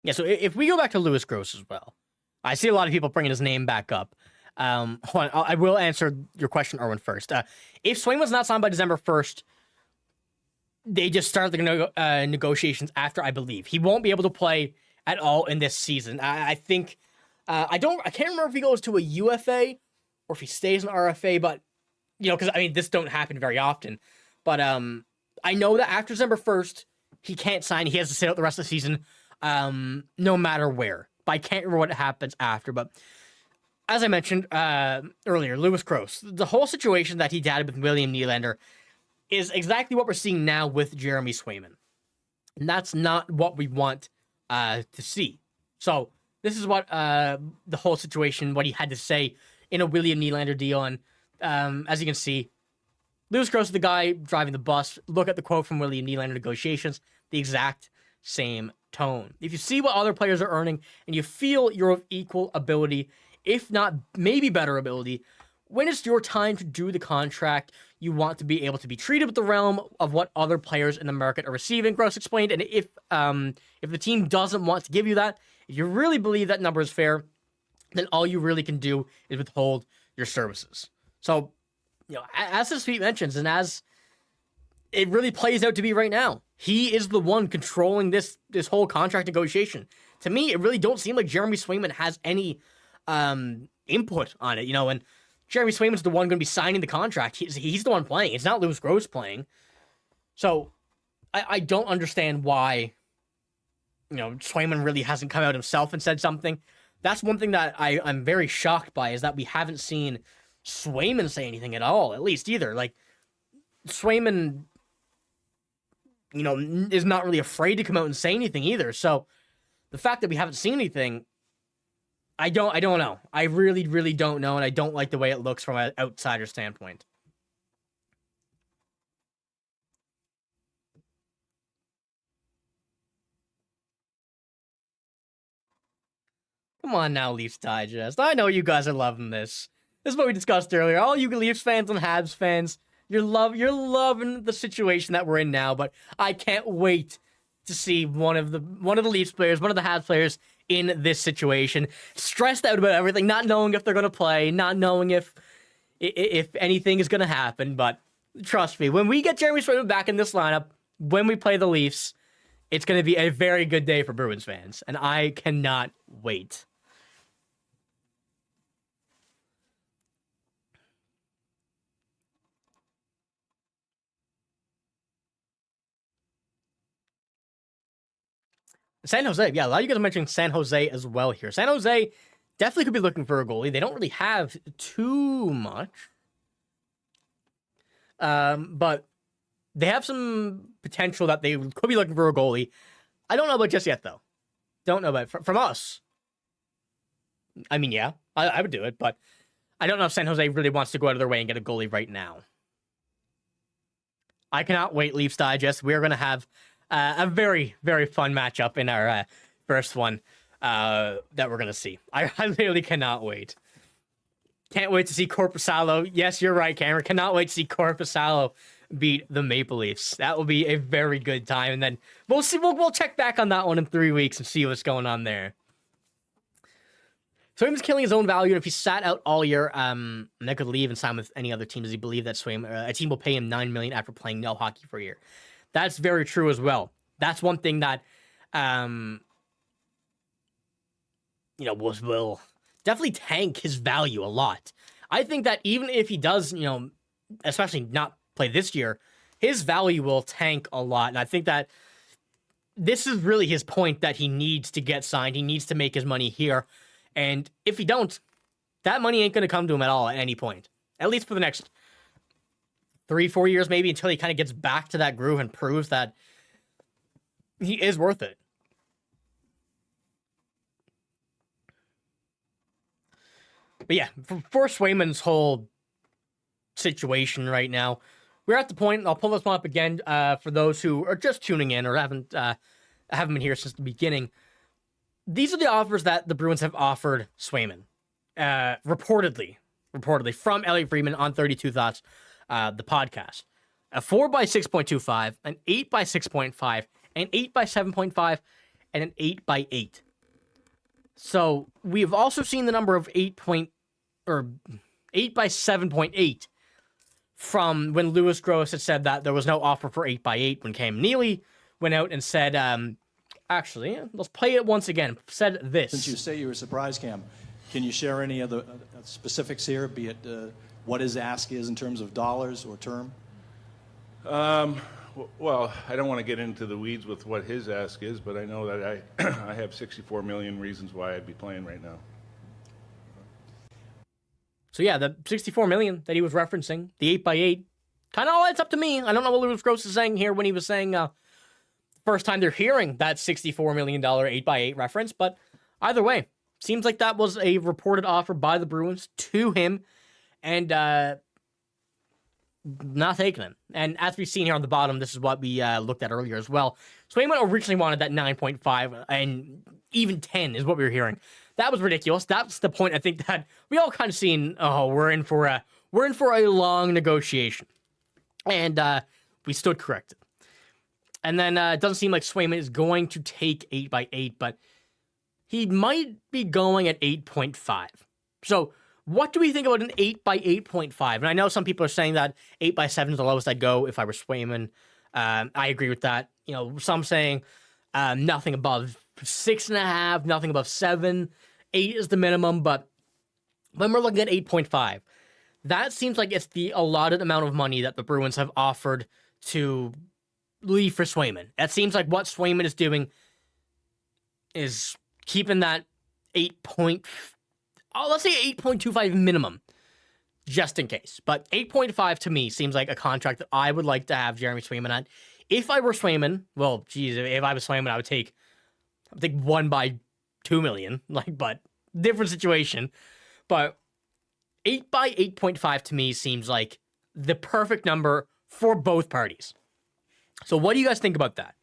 Speaker 1: Yeah, so if we go back to Louis Gross as well, I see a lot of people bringing his name back up. Hold on, I will answer your question, Erwin, first. If Swayman's not signed by December 1st, they just start the negotiations after, I believe. He won't be able to play at all in this season. I think, I can't remember if he goes to a UFA or if he stays in RFA, but, you know, because, I mean, this don't happen very often. But I know that after December 1st, he can't sign. He has to sit out the rest of the season. No matter where. But I can't remember what happens after. But as I mentioned earlier, Louis Gross, the whole situation that he had with William Nylander is exactly what we're seeing now with Jeremy Swayman. And that's not what we want to see. So this is what the whole situation, what he had to say in a William Nylander deal. And as you can see, Louis Gross is the guy driving the bus. Look at the quote from William Nylander negotiations. The exact same tone. If you see what other players are earning and you feel you're of equal ability, if not maybe better ability, when it's your time to do the contract, you want to be able to be treated with the realm of what other players in the market are receiving, Gross explained. And if the team doesn't want to give you that, if you really believe that number is fair, then all you really can do is withhold your services. So, you know, as this tweet mentions, and as it really plays out to be right now, he is the one controlling this whole contract negotiation. To me, it really don't seem like Jeremy Swayman has any input on it, you know, and Jeremy Swayman's the one going to be signing the contract. He's the one playing. It's not Louis Gross playing. So I don't understand why, you know, Swayman really hasn't come out himself and said something. That's one thing that I'm very shocked by, is that we haven't seen Swayman say anything at all, at least either. Like, Swayman, you know, is not really afraid to come out and say anything either. So the fact that we haven't seen anything, I don't know. I really, really don't know, and I don't like the way it looks from an outsider standpoint. Come on now, Leafs Digest. I know you guys are loving this. This is what we discussed earlier. All you Leafs fans and Habs fans, you're loving the situation that we're in now. But I can't wait to see one of the Leafs players, one of the Habs players in this situation, stressed out about everything, not knowing if they're gonna play, not knowing if anything is gonna happen. But trust me, when we get Jeremy Swayman back in this lineup, when we play the Leafs, it's gonna be a very good day for Bruins fans, and I cannot wait. San Jose, yeah, a lot of you guys are mentioning San Jose as well here. San Jose definitely could be looking for a goalie. They don't really have too much, but they have some potential that they could be looking for a goalie. I don't know about just yet, though. Don't know about it. From us. I mean, yeah, I would do it, but I don't know if San Jose really wants to go out of their way and get a goalie right now. I cannot wait, Leafs Digest. We're going to have a very, very fun matchup in our first one that we're going to see. I literally cannot wait. Can't wait to see Korpisalo. Yes, you're right, Cameron. Cannot wait to see Korpisalo beat the Maple Leafs. That will be a very good time. And then we'll see. We'll check back on that one in 3 weeks and see what's going on there. Swayman's killing his own value, and if he sat out all year, and then could leave and sign with any other team, does he believe that a team will pay him $9 million after playing no hockey for a year? That's very true as well. That's one thing that, will definitely tank his value a lot. I think that even if he does, especially not play this year, his value will tank a lot. And I think that this is really his point, that he needs to get signed. He needs to make his money here. And if he don't, that money ain't going to come to him at all at any point. At least for the next 3-4 years, maybe, until he kind of gets back to that groove and proves that he is worth it. But yeah, for Swayman's whole situation right now, we're at the point, I'll pull this one up again for those who are just tuning in or haven't been here since the beginning. These are the offers that the Bruins have offered Swayman, reportedly from Elliot Friedman on 32 Thoughts, the podcast. A 4 by 6.25, an 8 by 6.5, an 8 by 7.5, and an 8 by 8. So we've also seen the number of 8 by 7.8 from when Louis Gross had said that there was no offer for 8 by 8 when Cam Neely went out and said, actually, let's play it once again. Said this.
Speaker 2: Since you say you were surprised, Cam, can you share any of the specifics here, be it what his ask is in terms of dollars or term?
Speaker 3: Well, I don't want to get into the weeds with what his ask is, but I know that I have 64 million reasons why I'd be playing right now.
Speaker 1: So yeah, the 64 million that he was referencing, the 8 by 8, kind of all adds up to me. I don't know what Louis Gross is saying here when he was saying first time they're hearing that $64 million 8 by 8 reference, but either way, seems like that was a reported offer by the Bruins to him, and not taking him. And as we've seen here on the bottom, this is what we looked at earlier as well. Swayman originally wanted that 9.5, and even 10 is what we were hearing. That was ridiculous. That's the point I think that we all kind of seen. Oh, we're in for a long negotiation, and we stood corrected. And then it doesn't seem like Swayman is going to take 8 by 8, but he might be going at 8.5. So what do we think about an 8 by 8.5? And I know some people are saying that 8 by 7 is the lowest I'd go if I were Swayman. I agree with that. Some saying nothing above 6.5, nothing above 7. 8 is the minimum, but when we're looking at 8.5, that seems like it's the allotted amount of money that the Bruins have offered to leave for Swayman. That seems like what Swayman is doing is keeping that let's say 8.25 minimum, just in case. But 8.5 to me seems like a contract that I would like to have Jeremy Swayman at. If I were Swayman, well, geez, if I was Swayman, I would take 1 by 2 million, but different situation. But 8 by 8.5 to me seems like the perfect number for both parties. So what do you guys think about that?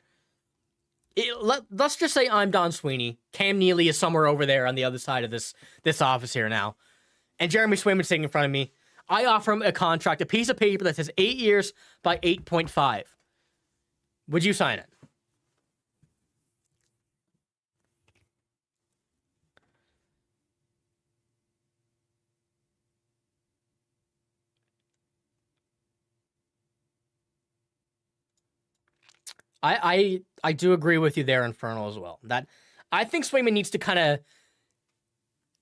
Speaker 1: Let's just say I'm Don Sweeney. Cam Neely is somewhere over there on the other side of this office here now. And Jeremy Swayman's sitting in front of me. I offer him a contract, a piece of paper that says 8 years by 8.5. Would you sign it? I do agree with you there, Infernal, as well. That I think Swayman needs to kind of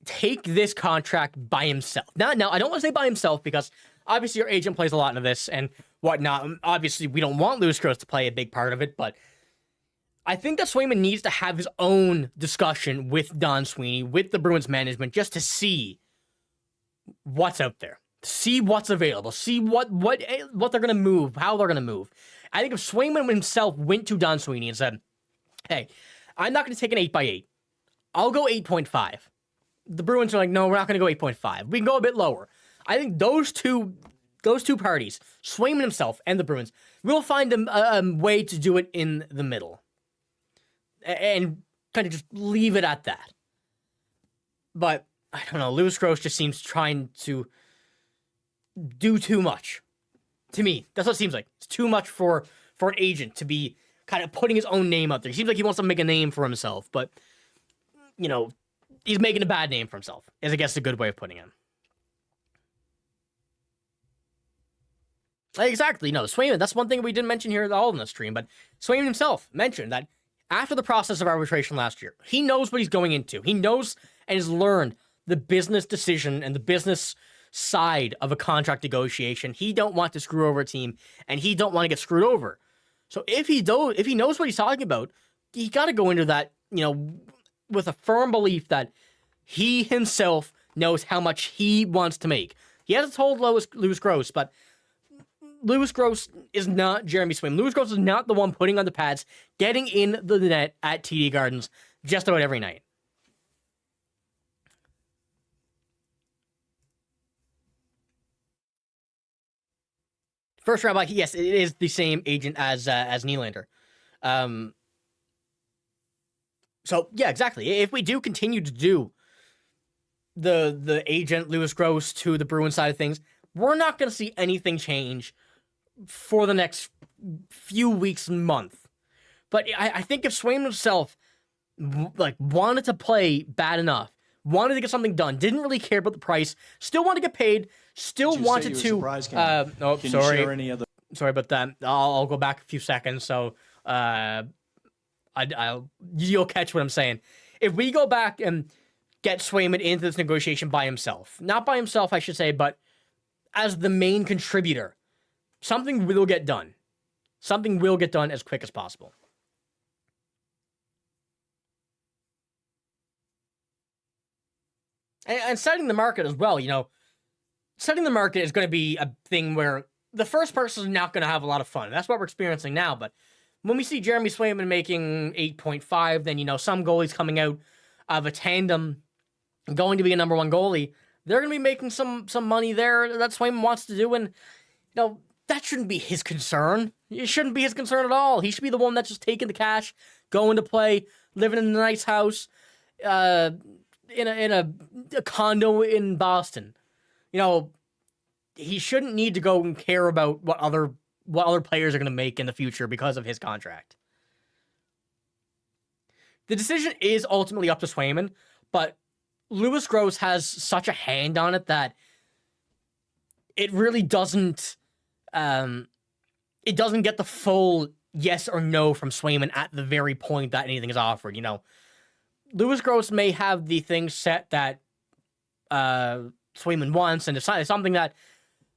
Speaker 1: take this contract by himself. Now, I don't want to say by himself because obviously your agent plays a lot into this and whatnot. Obviously, we don't want Louis Gross to play a big part of it, but I think that Swayman needs to have his own discussion with Don Sweeney, with the Bruins management, just to see what's out there, see what's available, see what they're going to move, how they're going to move. I think if Swayman himself went to Don Sweeney and said, hey, I'm not going to take an 8x8. I'll go 8.5. The Bruins are like, no, we're not going to go 8.5. We can go a bit lower. I think those two parties, Swayman himself and the Bruins, will find a way to do it in the middle. And kind of just leave it at that. But, I don't know, Louis Gross just seems trying to do too much. To me, that's what it seems like. It's too much for an agent to be kind of putting his own name out there. He seems like he wants to make a name for himself, but, you know, he's making a bad name for himself, is I guess a good way of putting it. Exactly. No, Swayman, that's one thing we didn't mention here at all in the stream, but Swayman himself mentioned that after the process of arbitration last year, he knows what he's going into. He knows and has learned the business decision and the business side of a contract negotiation. He don't want to screw over a team, and he don't want to get screwed over. So if he knows what he's talking about, he got to go into that, with a firm belief that he himself knows how much he wants to make. He hasn't told Louis Gross, but Louis Gross is not Jeremy Swayman. Louis Gross is not the one putting on the pads, getting in the net at TD Gardens just about every night. First round, yes, it is the same agent as Nylander. So yeah, exactly. If we do continue to do the agent Louis Gross to the Bruins side of things, we're not going to see anything change for the next few weeks, month. But I think if Swayman himself wanted to play bad enough, wanted to get something done, didn't really care about the price, still wanted to get paid, still wanted to.
Speaker 2: Can you share any other?
Speaker 1: Sorry about that. I'll go back a few seconds. So you'll catch what I'm saying. If we go back and get Swayman into this negotiation by himself, not by himself, I should say, but as the main contributor, something will get done. Something will get done as quick as possible. And setting the market as well, setting the market is going to be a thing where the first person is not going to have a lot of fun. That's what we're experiencing now. But when we see Jeremy Swayman making 8.5, then, some goalies coming out of a tandem going to be a number one goalie, they're going to be making some money there that Swayman wants to do. And, that shouldn't be his concern. It shouldn't be his concern at all. He should be the one that's just taking the cash, going to play, living in a nice house, in a condo in Boston. He shouldn't need to go and care about what other players are going to make in the future because of his contract. The decision is ultimately up to Swayman, but Louis Gross has such a hand on it that it really doesn't get the full yes or no from Swayman at the very point that anything is offered. Louis Gross may have the things set that Swayman wants, and it's something that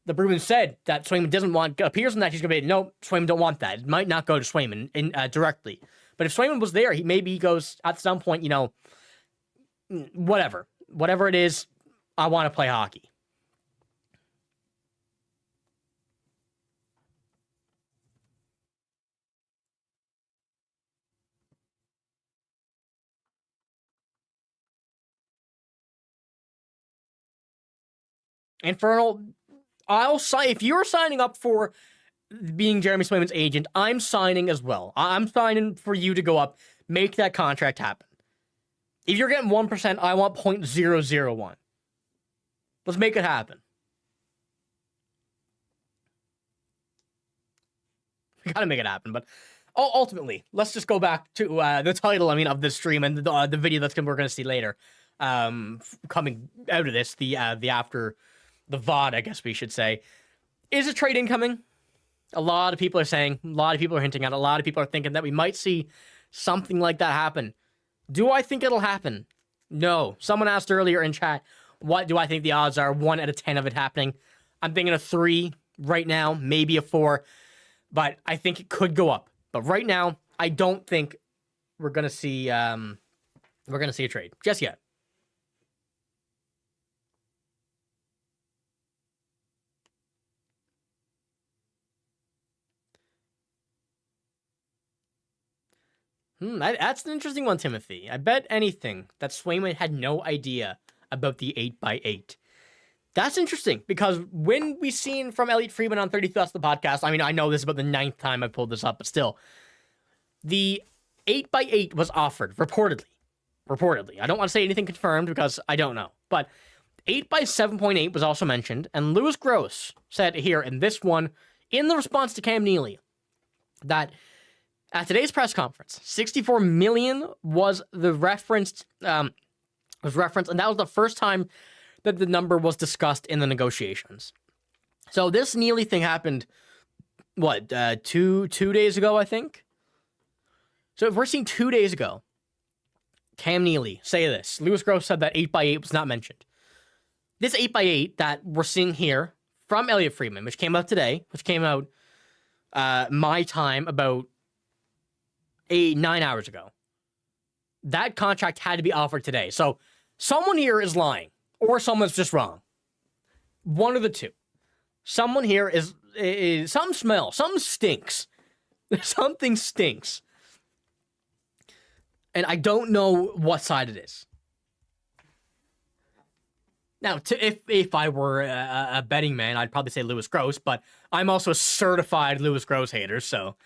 Speaker 1: the Bruins said that Swayman doesn't want, appears in that he's going to be, no, Swayman don't want that. It might not go to Swayman directly. But if Swayman was there, he goes at some point, whatever it is, I want to play hockey. Infernal, if you're signing up for being Jeremy Swayman's agent, I'm signing as well. I'm signing for you to go up, make that contract happen. If you're getting 1%, I want 0.001. Let's make it happen. We gotta make it happen, but ultimately, let's just go back to the title, of this stream and the video we're gonna see later. Coming out of this, the after the VOD, I guess we should say. Is a trade incoming? A lot of people are saying, a lot of people are hinting at, a lot of people are thinking that we might see something like that happen. Do I think it'll happen? No. Someone asked earlier in chat, what do I think the odds are? 1 out of 10 of it happening. I'm thinking a 3 right now, maybe a 4, but I think it could go up. But right now, I don't think we're gonna see a trade just yet. That's an interesting one, Timothy. I bet anything that Swayman had no idea about the 8x8. That's interesting, because when we seen from Elliot Friedman on 30 Thoughts, the podcast, I know this is about the 9th time I pulled this up, but still, the 8x8 was offered, reportedly. I don't want to say anything confirmed because I don't know, but 8x7.8 was also mentioned, and Louis Gross said here in this one, in the response to Cam Neely, that at today's press conference, 64 million was the referenced, and that was the first time that the number was discussed in the negotiations. So this Neely thing happened, two days ago, I think? So if we're seeing 2 days ago, Cam Neely say this. Louis Gross said that 8x8 was not mentioned. This 8x8 that we're seeing here from Elliot Friedman, which came out today, which came out my time about 9 hours ago. That contract had to be offered today. So someone here is lying, or someone's just wrong. One of the two. Someone here is something smells. Something stinks. Something stinks. And I don't know what side it is. Now, if I were a betting man, I'd probably say Louis Gross, but I'm also a certified Louis Gross hater, so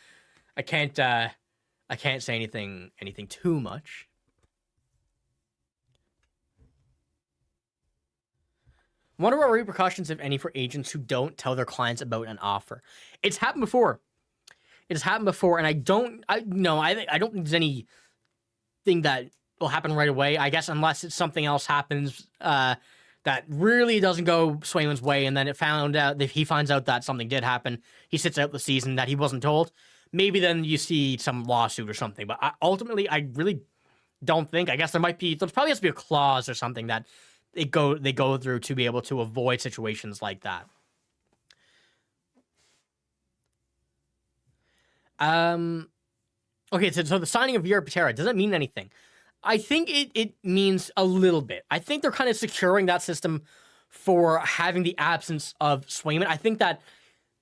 Speaker 1: I can't say anything too much. Wonder what repercussions, if any, for agents who don't tell their clients about an offer. It's happened before. And I don't think there's anything that will happen right away. I guess unless it's something else happens that really doesn't go Swayman's way, and then if he finds out that something did happen, he sits out the season that he wasn't told. Maybe then you see some lawsuit or something. But ultimately, I really don't think. I guess there probably has to be a clause or something that they go through to be able to avoid situations like that. Okay, so the signing of Yuri Patera, does that mean anything? I think it means a little bit. I think they're kind of securing that system for having the absence of Swayman. I think that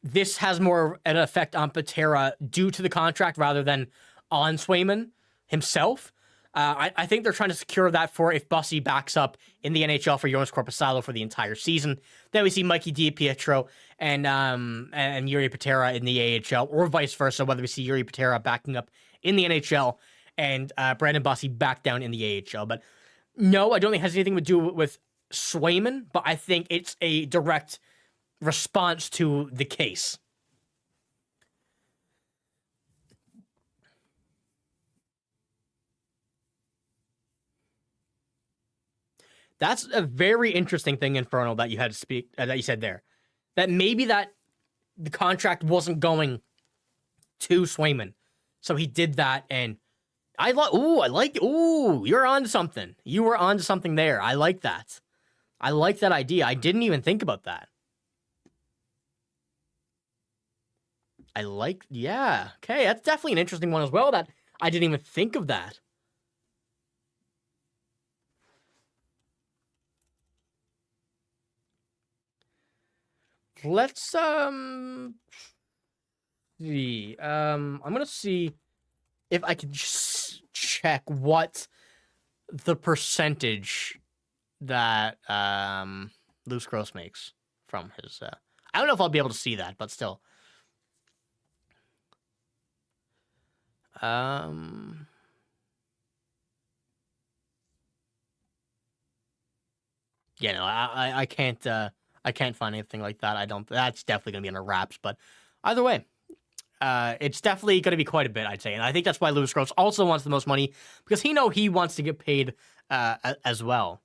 Speaker 1: this has more an effect on Patera due to the contract rather than on Swayman himself. I think they're trying to secure that for if Bussy backs up in the NHL for Jonas Korpisalo for the entire season. Then we see Mikey DiPietro and Yuri Patera in the AHL, or vice versa, whether we see Yuri Patera backing up in the NHL and Brandon Bussy back down in the AHL. But no, I don't think it has anything to do with Swayman, but I think it's a direct response to the case. That's a very interesting thing, Infernal, that you had to speak, that you said there. That maybe that the contract wasn't going to Swayman. So he did that, and you're on to something. You were on to something there. I like that. I like that idea. I didn't even think about that. Yeah. Okay, that's definitely an interesting one as well, that I didn't even think of that. Let's see. I'm gonna see if I can check what the percentage that Louis Gross makes from his. I don't know if I'll be able to see that, but still, Um, yeah, no, I can't find anything like that. I don't. That's definitely gonna be under wraps. But either way, it's definitely gonna be quite a bit, I'd say, and I think that's why Lewis Gross also wants the most money because he wants to get paid as well.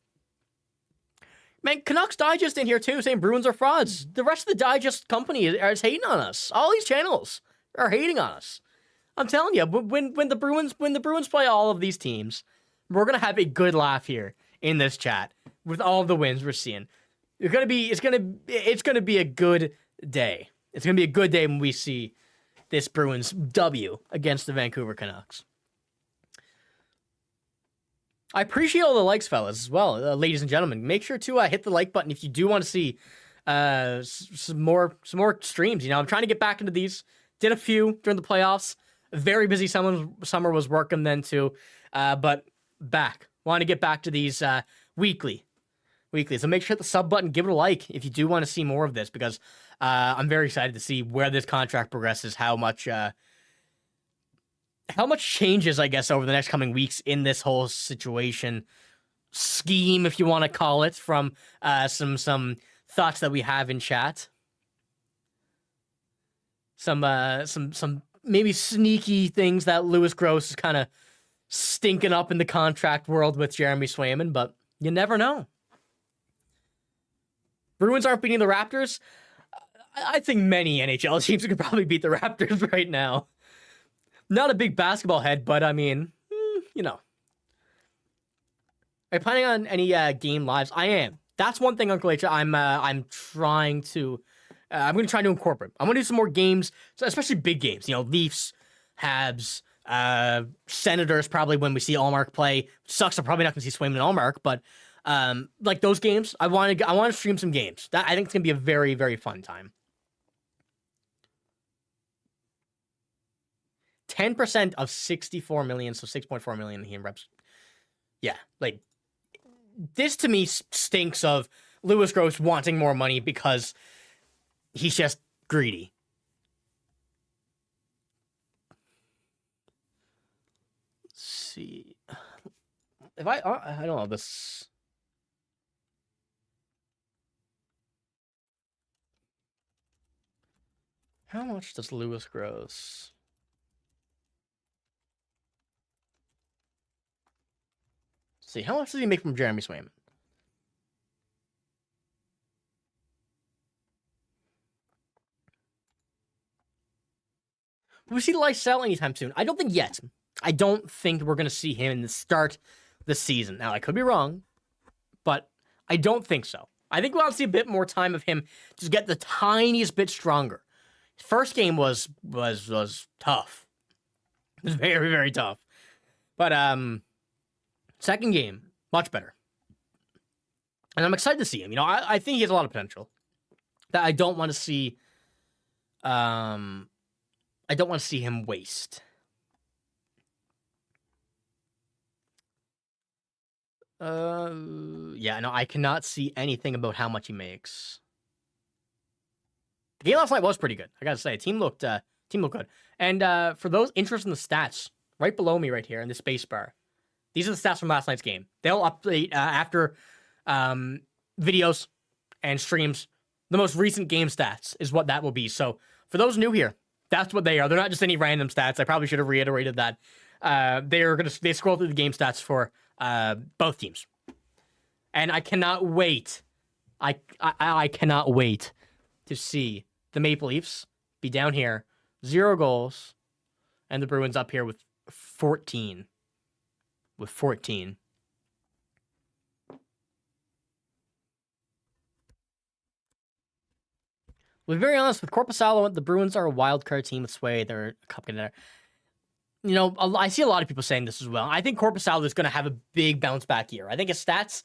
Speaker 1: Man, Canucks Digest in here too, saying Bruins are frauds. The rest of the Digest company is hating on us. All these channels are hating on us. I'm telling you, when the Bruins play all of these teams, we're gonna have a good laugh here in this chat with all of the wins we're seeing. It's gonna be a good day. It's gonna be a good day when we see this Bruins W against the Vancouver Canucks. I appreciate all the likes, fellas, as well, ladies and gentlemen. Make sure to hit the like button if you do want to see some more streams. You know, I'm trying to get back into these. Did a few during the playoffs. A very busy summer was working then too, but back. Want to get back to these weekly. So make sure to hit the sub button, give it a like if you do want to see more of this, because I'm very excited to see where this contract progresses, how much changes, I guess, over the next coming weeks in this whole situation, scheme, if you want to call it, from some thoughts that we have in chat. Some maybe sneaky things that Lewis Gross is kind of stinking up in the contract world with Jeremy Swayman, but you never know. Bruins aren't beating the Raptors. I think many NHL teams could probably beat the Raptors right now. Not a big basketball head, but I mean, you know. Are you planning on any game lives? I am. That's one thing, Uncle H. I'm trying to. I'm going to try to incorporate. I'm going to do some more games, especially big games. You know, Leafs, Habs, Senators. Probably when we see Allmark play. Sucks. I'm probably not going to see Swayman and Allmark, but like those games, I want to stream some games. That I think it's going to be a very, very fun time. 10% of 64 million, so 6.4 million in reps. Yeah, like this to me stinks of Lewis Gross wanting more money because he's just greedy. Let's see. If I don't know this. How much does Lewis Gross? See, how much does he make from Jeremy Swayman? Will we see Lysell anytime soon? I don't think yet. I don't think we're going to see him in the start of the season. Now, I could be wrong, but I don't think so. I think we'll see a bit more time of him to get the tiniest bit stronger. His first game was tough. It was very, very tough. But second game, much better. And I'm excited to see him. You know, I think he has a lot of potential that I don't want to see. I don't want to see him waste. Yeah, no, I cannot see anything about how much he makes. The game last night was pretty good. I gotta say, team looked good. And for those interested in the stats, right below me, right here in the space bar, these are the stats from last night's game. They'll update after videos and streams. The most recent game stats is what that will be. So for those new here, that's what they are. They're not just any random stats. I probably should have reiterated that. They scroll through the game stats for both teams, and I cannot wait. I cannot wait to see the Maple Leafs be down here, 0 goals, and the Bruins up here with 14. With 14. We'll be very honest with Korpisalo. The Bruins are a wild card team with Sway. They're a cup contender. You know, I see a lot of people saying this as well. I think Korpisalo is going to have a big bounce back year. I think his stats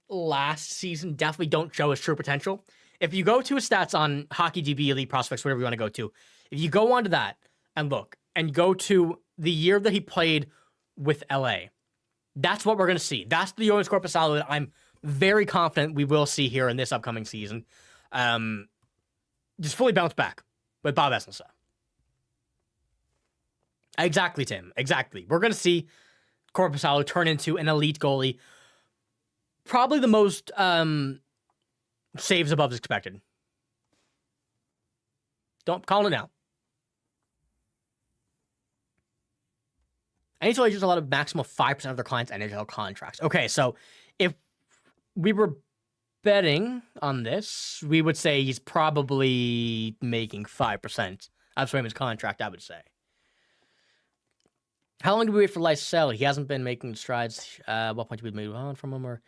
Speaker 1: last season definitely don't show his true potential. If you go to his stats on HockeyDB, Elite Prospects, whatever you want to go to, if you go onto that and look and go to the year that he played with LA, that's what we're going to see. That's the Jonas Korpisalo that I'm very confident we will see here in this upcoming season. Just fully bounce back with Bob Essensa. Exactly, Tim. Exactly. We're going to see Korpisalo turn into an elite goalie. Probably the most saves above expected. Don't call it now. NHL agents allowed a maximum of 5% of their clients' NHL contracts. Okay, so if we were betting on this, we would say he's probably making 5% of Swayman's contract, I would say. How long do we wait for Lysell? He hasn't been making strides. What point do we move on from him? Or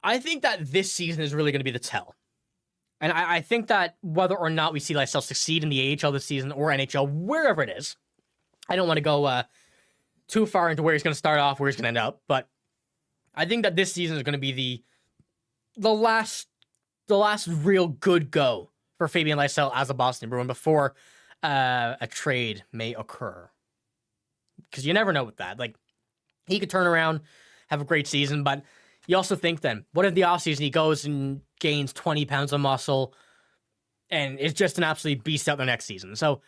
Speaker 1: I think that this season is really going to be the tell. And I think that whether or not we see Lysell succeed in the AHL this season or NHL, wherever it is, I don't want to go too far into where he's going to start off, where he's going to end up. But I think that this season is going to be the last real good go for Fabian Lysell as a Boston Bruin before a trade may occur. Because you never know with that. Like, he could turn around, have a great season, but you also think then, what if the offseason he goes and gains 20 pounds of muscle and is just an absolute beast out the next season? So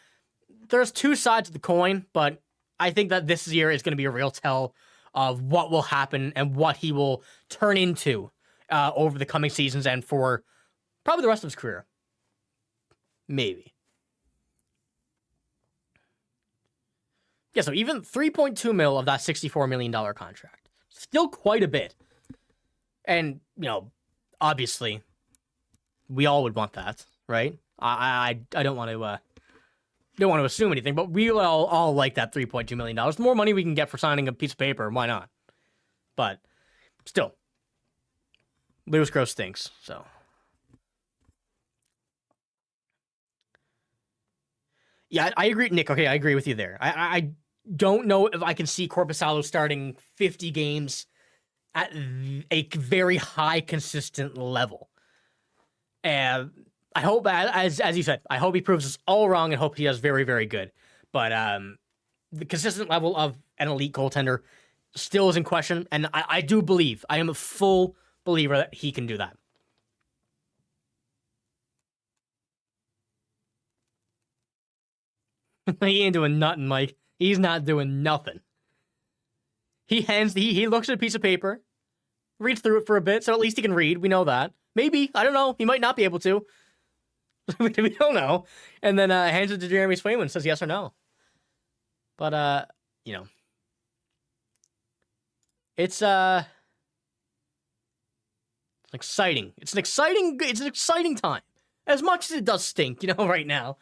Speaker 1: there's two sides of the coin, but I think that this year is going to be a real tell of what will happen and what he will turn into over the coming seasons and for probably the rest of his career. Maybe. Yeah, so even $3.2 million of that $64 million contract. Still quite a bit. And, you know, obviously, we all would want that, right? I don't want to assume anything, but we all like that $3.2 million. The more money we can get for signing a piece of paper, why not? But still, Lewis Gross stinks, so. Yeah, I agree, Nick. Okay, I agree with you there. I don't know if I can see Korpisalo starting 50 games at a very high, consistent level. And I hope, as you said, I hope he proves us all wrong and hope he does very, very good. But the consistent level of an elite goaltender still is in question, and I do believe, I am a full believer that he can do that. He ain't doing nothing, Mike. He's not doing nothing. He looks at a piece of paper, reads through it for a bit, so at least he can read. We know that. Maybe. I don't know. He might not be able to. We don't know. And then hands it to Jeremy Swayman and says yes or no. But, you know. It's exciting. It's an exciting time. As much as it does stink, you know, right now.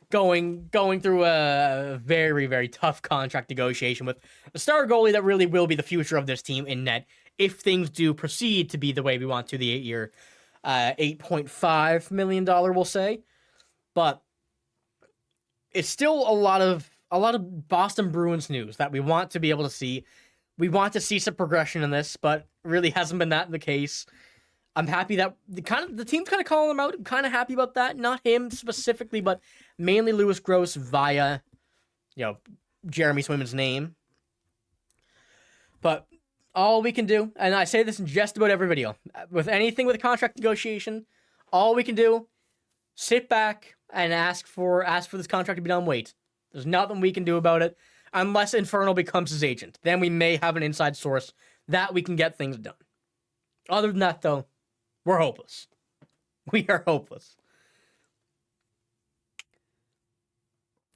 Speaker 1: Going through a very, very tough contract negotiation with the star goalie that really will be the future of this team in net if things do proceed to be the way we want to, the 8-year, $8.5 million, we'll say. But it's still a lot of Boston Bruins news that we want to be able to see. We want to see some progression in this, but really hasn't been that the case. I'm happy that the team's kind of calling him out. I'm kind of happy about that. Not him specifically, but mainly Lewis Gross via, Jeremy Swayman's name. But all we can do, and I say this in just about every video, with anything with a contract negotiation, all we can do, sit back and ask for this contract to be done. Wait, there's nothing we can do about it unless Infernal becomes his agent. Then we may have an inside source that we can get things done. Other than that, though, we're hopeless. We are hopeless.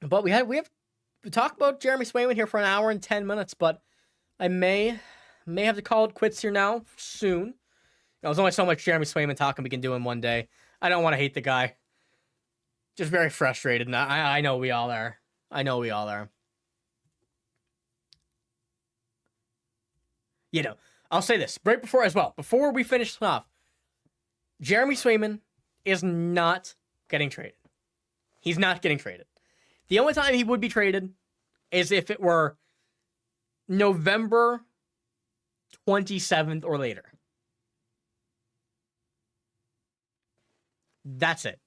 Speaker 1: But we talked about Jeremy Swayman here for an hour and 10 minutes, but I may have to call it quits here now soon. There's only so much Jeremy Swayman talking we can do in one day. I don't want to hate the guy. Just very frustrated. And I know we all are. I'll say this right before we finish off. Jeremy Swayman is not getting traded. He's not getting traded. The only time he would be traded is if it were November 27th or later. That's it.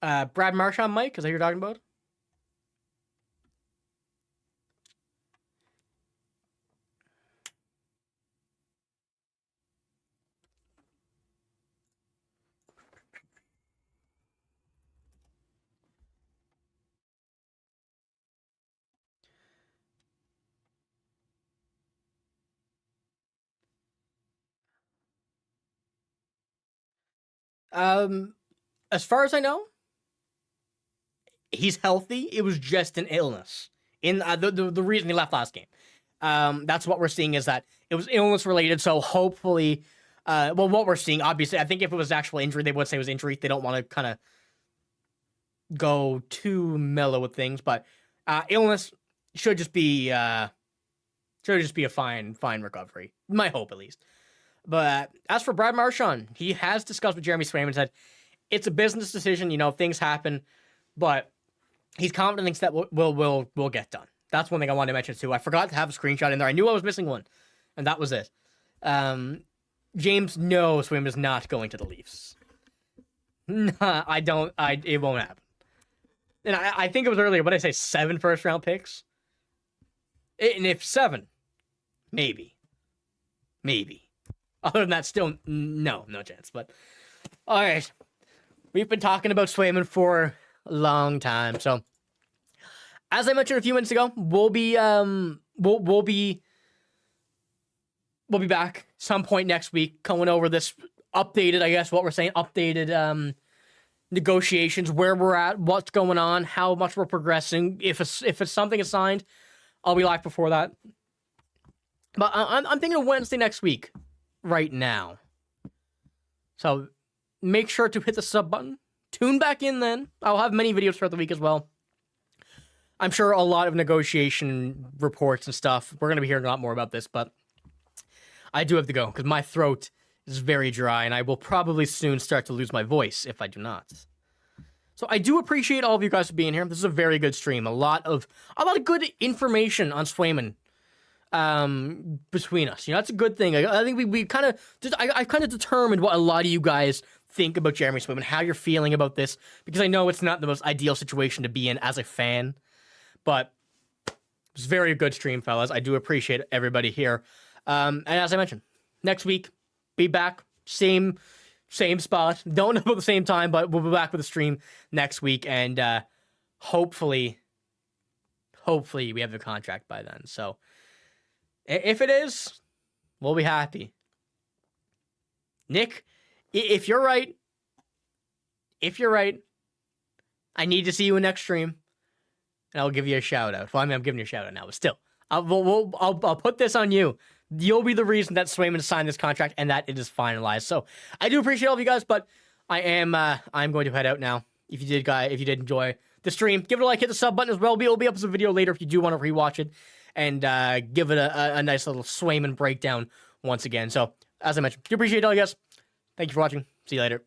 Speaker 1: Brad Marchand, Mike, is that who you're talking about? As far as I know, he's healthy. It was just an illness. In the reason he left last game. That's what we're seeing is that it was illness related. So hopefully, what we're seeing, obviously, I think if it was actual injury, they would say it was injury. They don't want to kind of go too mellow with things, but illness should just be a fine recovery. My hope, at least. But as for Brad Marchand, he has discussed with Jeremy Swayman, said it's a business decision. Things happen, but he's confident things that will get done. That's one thing I wanted to mention too. I forgot to have a screenshot in there. I knew I was missing one, and that was it. James, no, Swim is not going to the Leafs. Nah, I don't. It won't happen. And I think it was earlier. What did I say? 7 first-round picks. And if 7, maybe. Other than that, still no chance. But all right, we've been talking about Swayman for a long time. So, as I mentioned a few minutes ago, we'll be back some point next week, going over this updated, I guess what we're saying, updated negotiations, where we're at, what's going on, how much we're progressing. If it's something is signed, I'll be live before that. But I'm thinking of Wednesday next week, right now. So make sure to hit the sub button. Tune back in then. I'll have many videos throughout the week as well. I'm sure a lot of negotiation reports and stuff. We're going to be hearing a lot more about this, but I do have to go because my throat is very dry and I will probably soon start to lose my voice if I do not. So I do appreciate all of you guys for being here. This is a very good stream. A lot of good information on Swayman between us. That's a good thing. I think we kind of I kind of determined what a lot of you guys think about Jeremy Swayman, how you're feeling about this, because I know it's not the most ideal situation to be in as a fan, but it's a very good stream, fellas. I do appreciate everybody here. And as I mentioned, next week, be back, same spot. Don't know about the same time, but we'll be back with a stream next week, and hopefully we have the contract by then. So if it is, we'll be happy. Nick, if you're right, I need to see you in next stream, and I'll give you a shout out. Well, I mean, I'm giving you a shout out now, but still, I'll put this on you. You'll be the reason that Swayman signed this contract and that it is finalized. So I do appreciate all of you guys, but I'm going to head out now. If you did enjoy the stream, give it a like, hit the sub button as well. It'll be up as a video later if you do want to rewatch it, and give it a nice little Swayman breakdown once again. So as I mentioned, do appreciate all you guys. Thank you for watching. See you later.